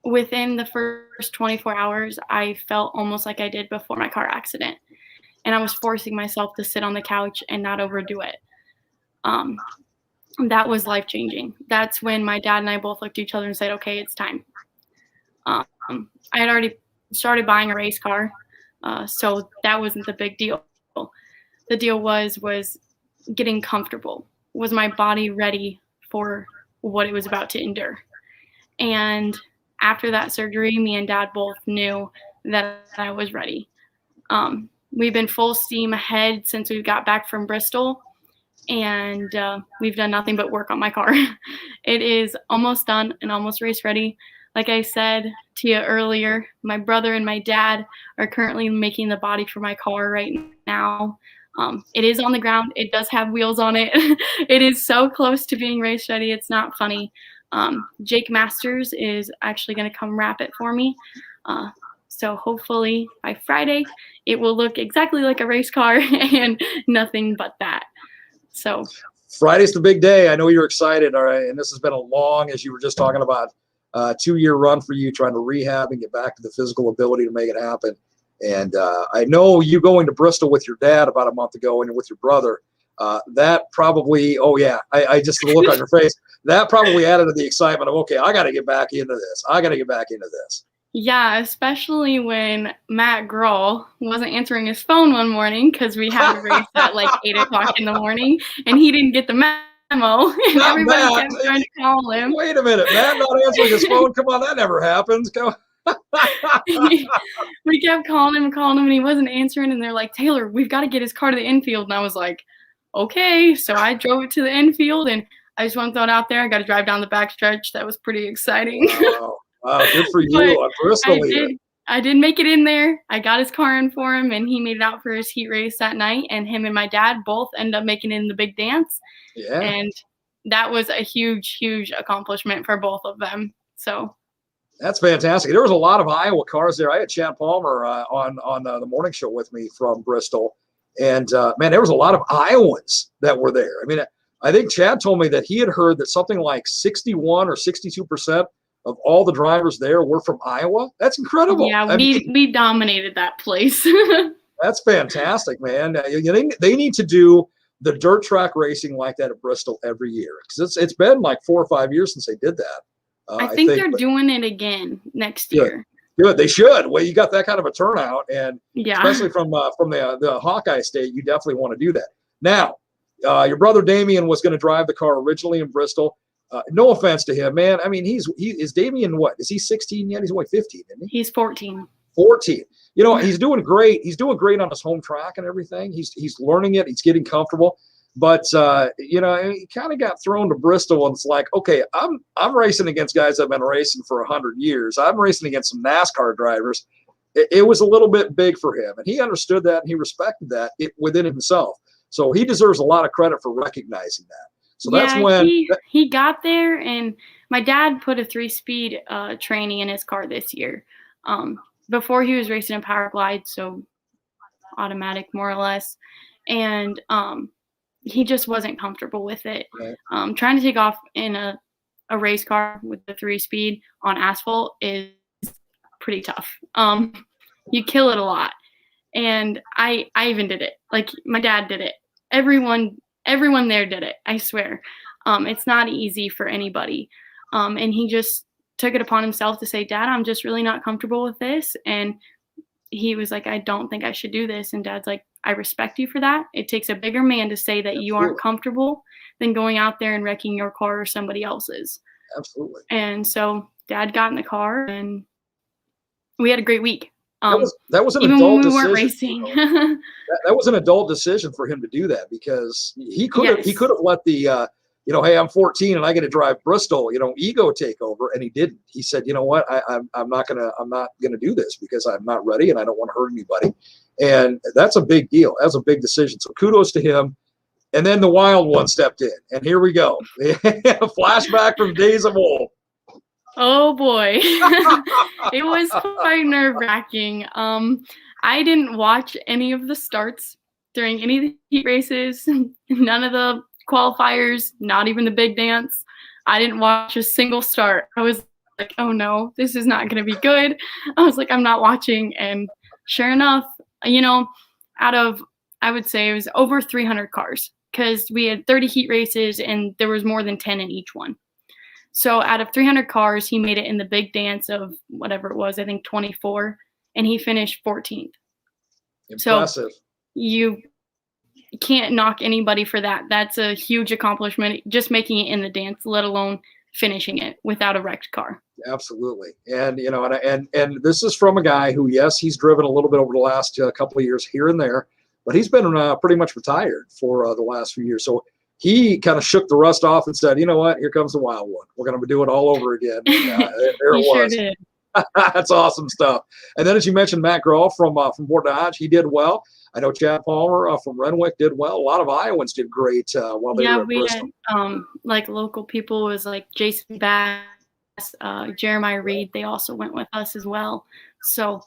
within the first 24 hours, I felt almost like I did before my car accident. And I was forcing myself to sit on the couch and not overdo it. That was life-changing. That's when my dad and I both looked at each other and said, okay, it's time. I had already started buying a race car, so that wasn't the big deal. The deal was getting comfortable. Was my body ready for what it was about to endure? And after that surgery, me and Dad both knew that I was ready. We've been full steam ahead since we got back from Bristol, and we've done nothing but work on my car. It is almost done and almost race ready. Like I said to you earlier, my brother and my dad are currently making the body for my car right now. It is on the ground. It does have wheels on it. It is so close to being race ready. It's not funny. Jake Masters is actually going to come wrap it for me. So hopefully by Friday, it will look exactly like a race car and nothing but that. So Friday's the big day. I know you're excited. All right. And this has been a long, as you were just talking about, 2-year run for you trying to rehab and get back to the physical ability to make it happen. And I know you going to Bristol with your dad about a month ago and with your brother. That probably, oh yeah, I just the look on your face. That probably added to the excitement of, okay, I got to get back into this. I got to get back into this. Yeah, especially when Matt Grohl wasn't answering his phone one morning because we had a race at like 8 o'clock in the morning, and he didn't get the memo, and Not everybody Matt. kept trying to call him. Wait a minute, Matt not answering his phone? Come on, that never happens. Come We kept calling him, and he wasn't answering, and they're like, Taylor, we've got to get his car to the infield. And I was like, okay. So I drove it to the infield, and I just want to throw it out there. I got to drive down the backstretch. That was pretty exciting. Wow, good for you. I did make it in there. I got his car in for him, and he made it out for his heat race that night. And him and my dad both ended up making it in the big dance. Yeah. And that was a huge, huge accomplishment for both of them. So that's fantastic. There was a lot of Iowa cars there. I had Chad Palmer on the morning show with me from Bristol. And, man, there was a lot of Iowans that were there. I mean, I think Chad told me that he had heard that something like 61 or 62% of all the drivers there were from Iowa. That's incredible. Yeah, we dominated that place. That's fantastic, man. They need to do the dirt track racing like that at Bristol every year, because it's been like 4 or 5 years since they did that. I think they're doing it again next year. Good. They should. Well, you got that kind of a turnout, and yeah, especially from the Hawkeye State, you definitely want to do that. Now, your brother Damian was going to drive the car originally in Bristol. No offense to him, man. I mean, is Damian what? Is he 16 yet? He's only 15, isn't he? He's 14. 14. You know, he's doing great. He's doing great on his home track and everything. He's learning it. He's getting comfortable. But you know, he kind of got thrown to Bristol, and it's like, okay, I'm racing against guys that've been racing for 100 years. I'm racing against some NASCAR drivers. It was a little bit big for him, and he understood that and he respected that within himself. So he deserves a lot of credit for recognizing that. So that's when he got there, and my dad put a 3-speed tranny in his car this year. Before he was racing a power glide, so automatic more or less, and he just wasn't comfortable with it. Right. Trying to take off in a race car with the 3-speed on asphalt is pretty tough. You kill it a lot, and I even did it. Like my dad did it. Everyone there did it. I swear. It's not easy for anybody. And he just took it upon himself to say, Dad, I'm just really not comfortable with this. And he was like, I don't think I should do this. And Dad's like, I respect you for that. It takes a bigger man to say that Absolutely. You aren't comfortable than going out there and wrecking your car or somebody else's. Absolutely. And so Dad got in the car, and we had a great week. That was an even adult when we decision. weren't racing. that was an adult decision for him to do that, because he could have let the hey, I'm 14 and I get to drive Bristol, ego take over, and he didn't. He said, you know what, I'm not gonna do this because I'm not ready and I don't want to hurt anybody. And that's a big deal. That's a big decision. So kudos to him. And then the wild one stepped in, and here we go. Flashback from days of old. Oh boy. It was quite nerve-wracking. I didn't watch any of the starts during any of the heat races, none of the qualifiers, not even the big dance. I didn't watch a single start. I was like, oh no, this is not going to be good. I was like, I'm not watching. And sure enough, out of, I would say it was over 300 cars, because we had 30 heat races and there was more than 10 in each one. So out of 300 cars, he made it in the big dance of whatever it was, I think 24, and he finished 14th. Impressive. So you can't knock anybody for that. That's a huge accomplishment, just making it in the dance, let alone finishing it without a wrecked car. Absolutely. And, and this is from a guy who, yes, he's driven a little bit over the last couple of years here and there, but he's been pretty much retired for the last few years. So he kind of shook the rust off and said, you know what, here comes the wild one. We're going to do it all over again. And, there it was. Sure did. That's awesome stuff. And then, as you mentioned, Matt Grohl from Fort Dodge, he did well. I know Chad Palmer from Renwick did well. A lot of Iowans did great while they Yeah, were at we Bristol. had like local people was like Jason Bass, Jeremiah Reed. They also went with us as well. So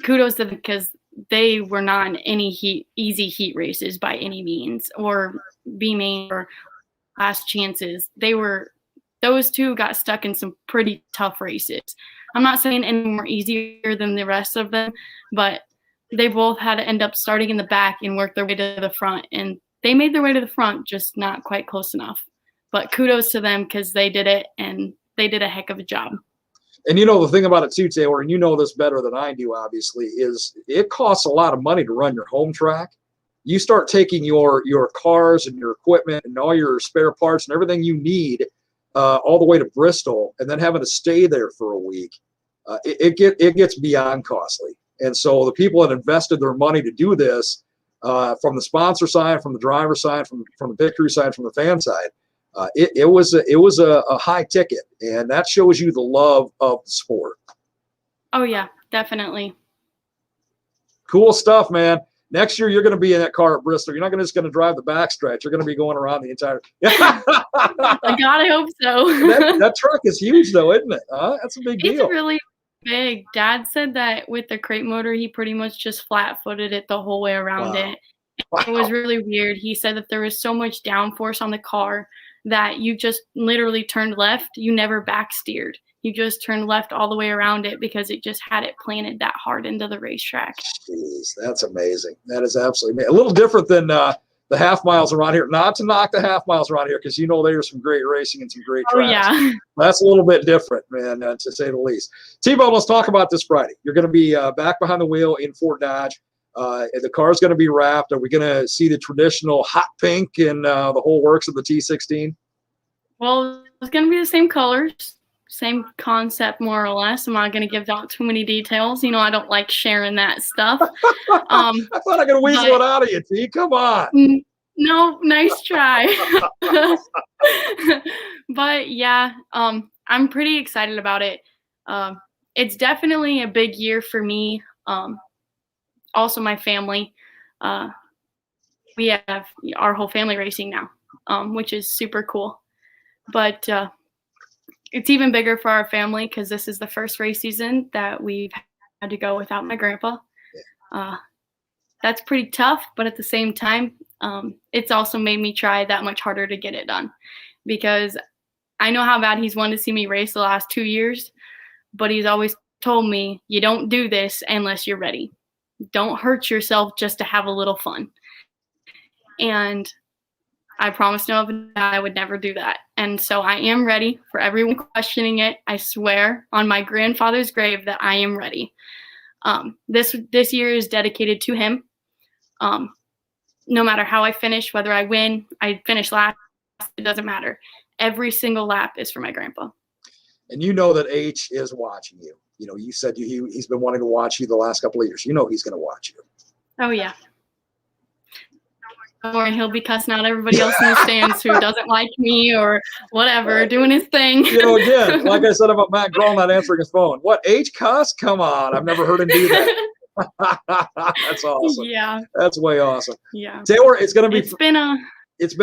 kudos to them because they were not in any easy heat races by any means, or B main or last chances. Those two got stuck in some pretty tough races. I'm not saying any more easier than the rest of them, but they both had to end up starting in the back and work their way to the front. And they made their way to the front, just not quite close enough. But kudos to them because they did it, and they did a heck of a job. And you know, the thing about it too, Taylor, and you know this better than I do, obviously, is it costs a lot of money to run your home track. You start taking your cars and your equipment and all your spare parts and everything you need all the way to Bristol, and then having to stay there for a week. It gets beyond costly. And so the people that invested their money to do this, from the sponsor side, from the driver side, from the pit crew side, from the fan side, it was a high ticket, and that shows you the love of the sport. Oh yeah, definitely. Cool stuff, man. Next year, you're going to be in that car at Bristol. You're not just going to drive the backstretch. You're going to be going around the entire. God, I hope so. that truck is huge, though, isn't it? That's a big deal. It's really big. Dad said that with the crate motor, he pretty much just flat-footed it the whole way around it. It was really weird. He said that there was so much downforce on the car that you just literally turned left. You never back steered. You just turned left all the way around it because it just had it planted that hard into the racetrack. Jeez, that's amazing. That is absolutely amazing. A little different than the half miles around here. Not to knock the half miles around here, because you know there's some great racing and some great tracks. Oh, yeah. That's a little bit different, man, to say the least. T-Bone, let's talk about this Friday. You're going to be back behind the wheel in Fort Dodge. The car's going to be wrapped. Are we going to see the traditional hot pink and the whole works of the T16? Well, it's going to be the same colors, same concept, more or less. I'm not going to give out too many details. You know, I don't like sharing that stuff. I thought I could weasel it out of you, T. Come on. No, nice try. But yeah, I'm pretty excited about it. It's definitely a big year for me. Also, my family. We have our whole family racing now, which is super cool. But it's even bigger for our family because this is the first race season that we've had to go without my grandpa. That's pretty tough, but at the same time, it's also made me try that much harder to get it done, because I know how bad he's wanted to see me race the last 2 years, but he's always told me, you don't do this unless you're ready. Don't hurt yourself just to have a little fun. And I promised him I would never do that. And so I am ready. For everyone questioning it, I swear on my grandfather's grave that I am ready. This year is dedicated to him. No matter how I finish, whether I win, I finish last, it doesn't matter. Every single lap is for my grandpa. And you know that H is watching you. You know, you said he's been wanting to watch you the last couple of years. You know he's going to watch you. Oh, yeah. Or he'll be cussing out everybody else in the stands who doesn't like me or whatever, doing his thing. You know, again, like I said about Matt Grohl not answering his phone. What, H cuss? Come on. I've never heard him do that. That's awesome. Yeah. That's way awesome. Yeah. Taylor, it's going to be It's been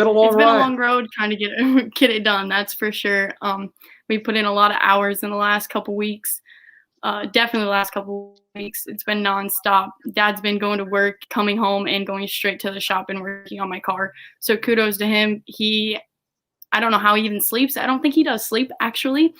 a long ride. A long road trying to get it done. That's for sure. We put in a lot of hours in the last couple weeks. Definitely the last couple weeks. It's been nonstop. Dad's been going to work, coming home, and going straight to the shop and working on my car. So kudos to him. I don't know how he even sleeps. I don't think he does sleep, actually.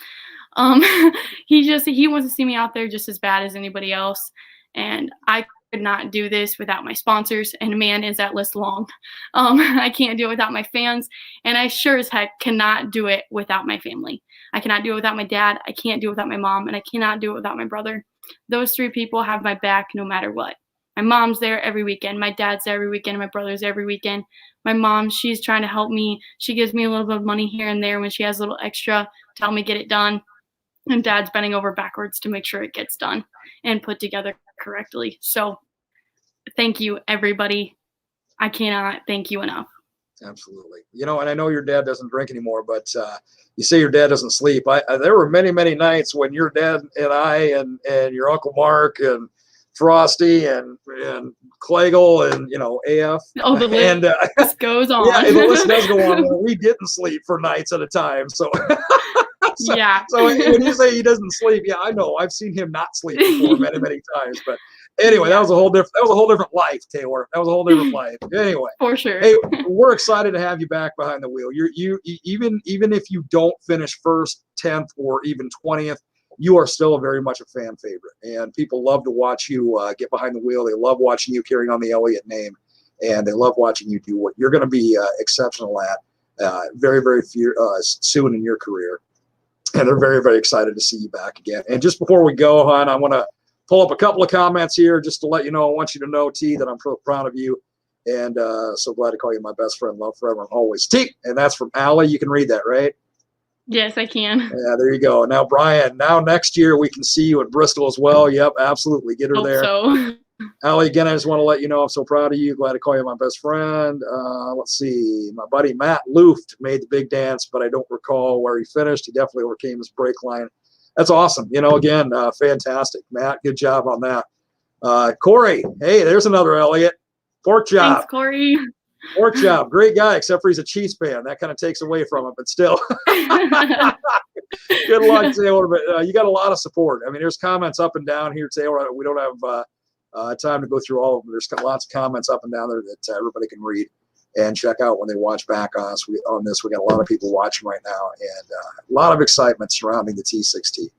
He wants to see me out there just as bad as anybody else. And I could not do this without my sponsors, and man, is that list long. I can't do it without my fans, and I sure as heck cannot do it without my family. I cannot do it without my dad. I can't do it without my mom, and I cannot do it without my brother. Those three people have my back no matter what. My mom's there every weekend. My dad's there every weekend. My brother's there every weekend. My mom, she's trying to help me. She gives me a little bit of money here and there when she has a little extra to help me get it done. And Dad's bending over backwards to make sure it gets done and put together correctly. So thank you, everybody. I cannot thank you enough. Absolutely. You know, and I know your dad doesn't drink anymore, but you say your dad doesn't sleep. There were many, many nights when your dad and I and your Uncle Mark and Frosty and Clagle and AF. Oh, the and list goes on. yeah, the list does go on. Well, we didn't sleep for nights at a time, so. Yeah. So when you say he doesn't sleep, yeah, I know. I've seen him not sleep before many, many times. But anyway, that was a whole different life, Taylor. That was a whole different life. Anyway, For sure. hey, we're excited to have you back behind the wheel. You even if you don't finish first, 10th, or even 20th, you are still very much a fan favorite, and people love to watch you get behind the wheel. They love watching you carrying on the Elliott name, and they love watching you do what you're going to be exceptional at very, very soon in your career. And they're very, very excited to see you back again. And just before we go, hon, I want to pull up a couple of comments here just to let you know. I want you to know, T, that I'm so proud of you. And so glad to call you my best friend. Love forever and always. T, and that's from Allie. You can read that, right? Yes, I can. Yeah, there you go. Now, Brian, next year we can see you at Bristol as well. Yep, absolutely. Get her Hope there. so. Allie, again, I just want to let you know I'm so proud of you. Glad to call you my best friend. Let's see. My buddy Matt Luft made the big dance, but I don't recall where he finished. He definitely overcame his break line. That's awesome. Again, fantastic. Matt, good job on that. Corey, hey, there's another Elliott. Pork chop. Thanks, Corey. Pork chop. Great guy, except for he's a Chiefs fan. That kind of takes away from it, but still. Good luck, Taylor. But you got a lot of support. I mean, there's comments up and down here, Taylor. We don't have time to go through all of them. There's lots of comments up and down there that everybody can read and check out when they watch back on us. On this, we got a lot of people watching right now, and a lot of excitement surrounding the T16.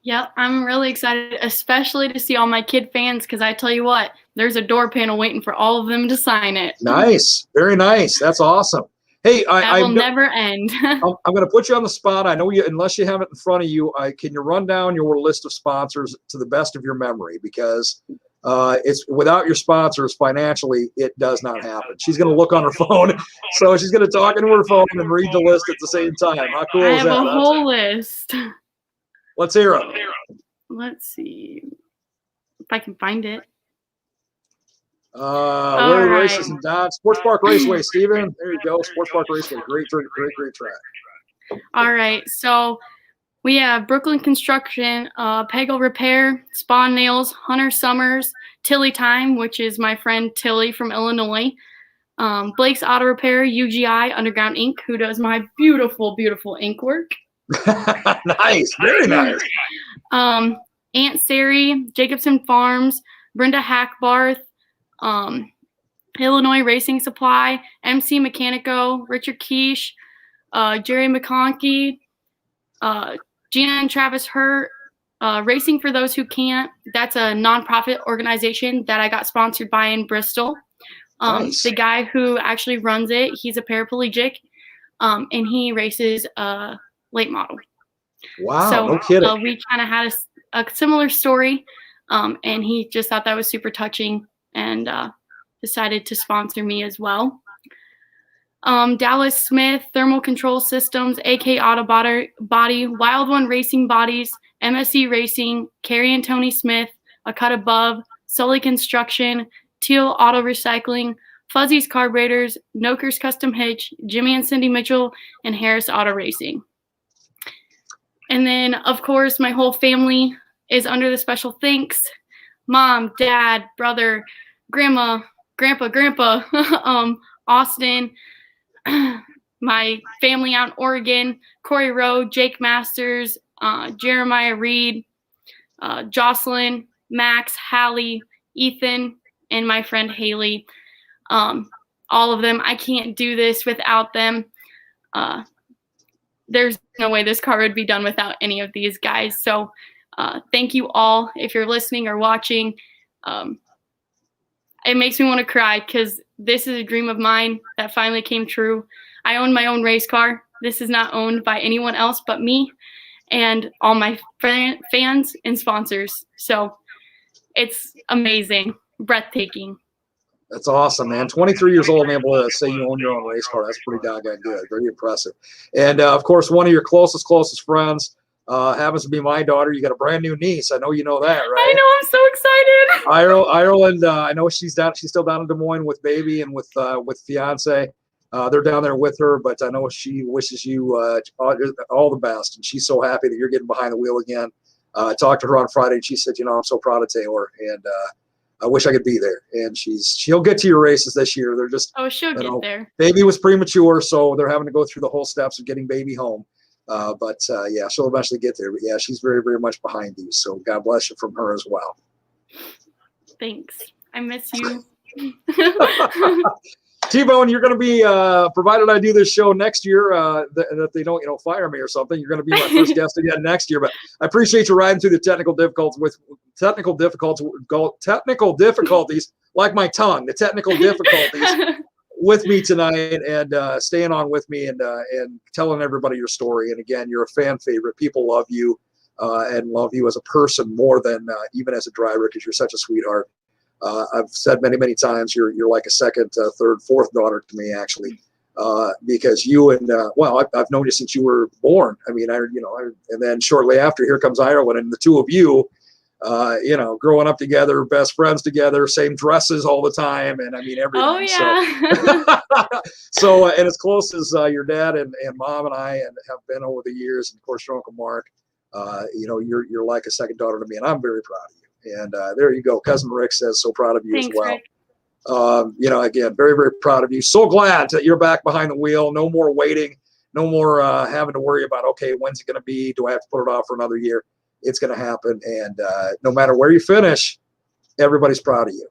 Yep, I'm really excited, especially to see all my kid fans, because I tell you what, there's a door panel waiting for all of them to sign it. Nice. Very nice. That's awesome. Hey, that will never end. I'm going to put you on the spot. I know you, unless you have it in front of you, can you run down your list of sponsors to the best of your memory? Because it's without your sponsors financially, it does not happen. She's going to look on her phone, so she's going to talk into her phone and read the list at the same time. How cool is that? I have a whole list. Let's hear it. Let's see if I can find it. Where races and Dodge Sports Park Raceway, Steven. There you go. Sports Park Raceway. Great track. All right. So we have Brooklyn Construction, Peggle Repair, Spawn Nails, Hunter Summers, Tilly Time, which is my friend Tilly from Illinois, Blake's Auto Repair, UGI, Underground Ink, who does my beautiful, beautiful ink work. Nice. Very nice. Aunt Sari, Jacobson Farms, Brenda Hackbarth, Illinois Racing Supply, MC Mechanico, Richard Quiche, Jerry McConkey, Gina and Travis Hurt, Racing for Those Who Can't. That's a nonprofit organization that I got sponsored by in Bristol. Nice. The guy who actually runs it, he's a paraplegic, and he races late model. Wow, so, no kidding. We kind of had a similar story, and he just thought that was super touching and decided to sponsor me as well. Dallas Smith, Thermal Control Systems, AK Auto Body, Wild One Racing Bodies, MSC Racing, Carrie and Tony Smith, A Cut Above, Sully Construction, Teal Auto Recycling, Fuzzy's Carburetors, Noker's Custom Hitch, Jimmy and Cindy Mitchell, and Harris Auto Racing. And then, of course, my whole family is under the special thanks. Mom, Dad, brother, Grandma, Grandpa, Austin, my family out in Oregon, Corey Rowe, Jake Masters, Jeremiah Reed, Jocelyn, Max, Hallie, Ethan, and my friend Haley. All of them. I can't do this without them. There's no way this car would be done without any of these guys. So thank you all if you're listening or watching. It makes me want to cry because this is a dream of mine that finally came true. I own my own race car. This is not owned by anyone else but me and all my fans and sponsors. So it's amazing, breathtaking. That's awesome, man. 23 years old and able to say you own your own race car. That's pretty doggone good. Very impressive. And, of course, one of your closest friends happens to be my daughter. You got a brand new niece. I know you know that, right? I know. I'm so excited. Ireland, I know she's still down in Des Moines with baby and with fiance. They're down there with her, but I know she wishes you all the best. And she's so happy that you're getting behind the wheel again. I talked to her on Friday, and she said, I'm so proud of Taylor, and I wish I could be there. And she'll get to your races this year. They're just she'll get there. Baby was premature, so they're having to go through the whole steps of getting baby home. But yeah, she'll eventually get there. But yeah, she's very, very much behind you. So God bless you from her as well. Thanks. I miss you. T-Bone, you're going to be, provided I do this show next year, that they don't, fire me or something, you're going to be my first guest again next year. But I appreciate you riding through the technical difficulties, like my tongue, the technical difficulties with me tonight, and staying on with me and telling everybody your story. And again, you're a fan favorite. People love you and love you as a person more than even as a driver, because you're such a sweetheart. I've said many, many times you're like a second, third, fourth daughter to me, actually, because you and I've known you since you were born. I mean, and then shortly after, here comes Ireland, and the two of you, growing up together, best friends together, same dresses all the time, and I mean everything. Oh yeah. So, and as close as your dad and mom and I have been over the years, and of course your Uncle Mark, you're like a second daughter to me, and I'm very proud of you. And there you go. Cousin Rick says, so proud of you. Thanks, as well. Rick. Again, very, very proud of you. So glad that you're back behind the wheel. No more waiting. No more having to worry about, okay, when's it going to be? Do I have to put it off for another year? It's going to happen. And no matter where you finish, everybody's proud of you.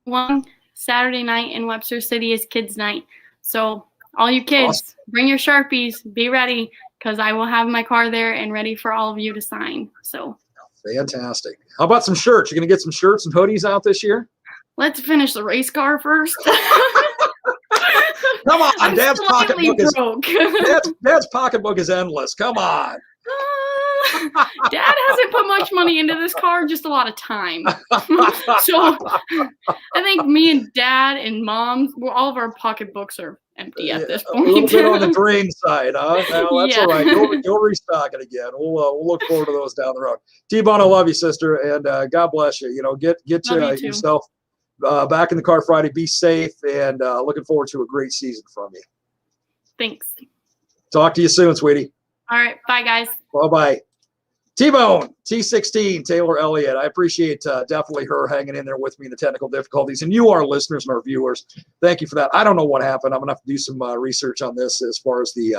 One Saturday night in Webster City is kids' night. So all you kids, awesome. Bring your Sharpies. Be ready, because I will have my car there and ready for all of you to sign. So fantastic. How about some shirts? You're going to get some shirts and hoodies out this year? Let's finish the race car first. Come on, Dad's pocketbook is endless. Come on. Dad hasn't put much money into this car, just a lot of time. So I think me and Dad and Mom, all of our pocketbooks are empty at this point. A little bit on the drain side, huh? Well, that's all right. You'll restock it again. We'll look forward to those down the road. T-Bone, I love you, sister, and God bless you. Get yourself back in the car Friday. Be safe, and looking forward to a great season from you. Thanks. Talk to you soon, sweetie. All right. Bye, guys. Bye-bye. T-Bone, T16 TAYLOR ELLIOTT. I appreciate definitely her hanging in there with me in the technical difficulties, and you, our listeners and our viewers, thank you for that. I don't know what happened. I'm gonna have to do some research on this as far as the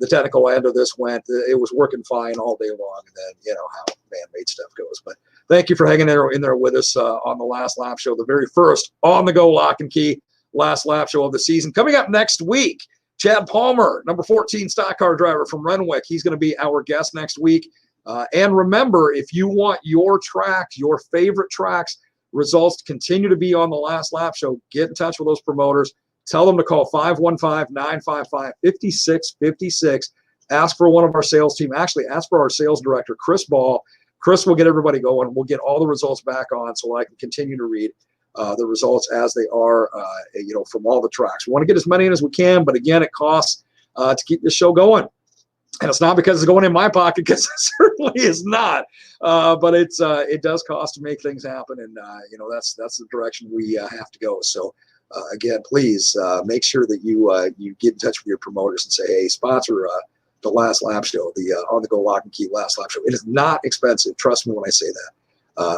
technical end of this went. It was working fine all day long, and then how man-made stuff goes. But thank you for hanging in there with us on the last lap show, the very first on-the-go lock and key last lap show of the season. Coming up next week, Chad Palmer, number 14 stock car driver from Renwick. He's going to be our guest next week. And remember, if you want your tracks, your favorite tracks results to continue to be on the last lap show, get in touch with those promoters. Tell them to call 515-955-5656. Ask for one of our sales team. Actually, ask for our sales director, Chris Ball. Chris will get everybody going. We'll get all the results back on so I can continue to read the results as they are, from all the tracks. We want to get as many in as we can, but again, it costs to keep this show going. And it's not because it's going in my pocket, because it certainly is not. But it does cost to make things happen, and that's the direction we have to go. So again, please make sure that you get in touch with your promoters and say, hey, sponsor the last lap show, the on-the-go lock and key last lap show. It is not expensive. Trust me when I say that.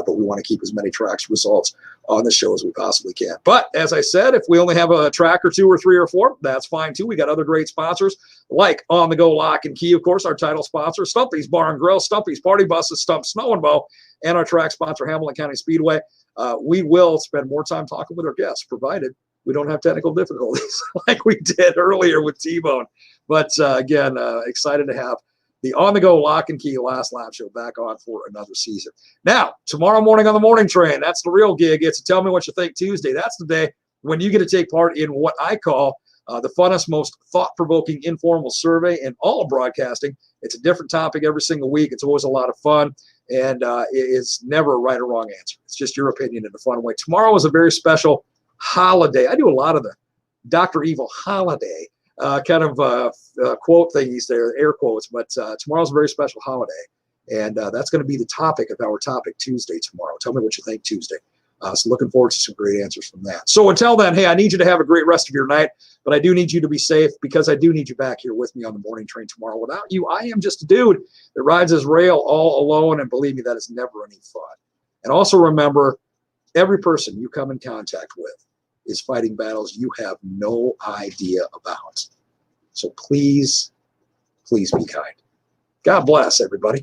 But we want to keep as many tracks results on the show as we possibly can. But as I said, if we only have a track or two or three or four, that's fine too. We got other great sponsors like On the Go Lock and Key, of course, our title sponsor, Stumpy's Bar and Grill, Stumpy's Party Buses, Stump Snow and Bow, and our track sponsor, Hamilton County Speedway. We will spend more time talking with our guests, provided we don't have technical difficulties like we did earlier with T-Bone. But again, excited to have the on-the-go lock and key last lap show back on for another season. Now, tomorrow morning on the morning train, that's the real gig. It's a Tell Me What You Think Tuesday. That's the day when you get to take part in what I call the funnest, most thought-provoking informal survey in all of broadcasting. It's a different topic every single week. It's always a lot of fun, and it's never a right or wrong answer. It's just your opinion in a fun way. Tomorrow is a very special holiday. I do a lot of the Dr. Evil holiday quote thingies there, air quotes, but tomorrow's a very special holiday, and that's going to be the topic of our Topic Tuesday tomorrow. Tell me what you think Tuesday So looking forward to some great answers from that. So until then, hey, I need you to have a great rest of your night, but I do need you to be safe because I do need you back here with me on the morning train tomorrow. Without you, I am just a dude that rides his rail all alone, and believe me, that is never any fun. And also remember, every person you come in contact with is fighting battles you have no idea about. So please, please be kind. God bless, everybody.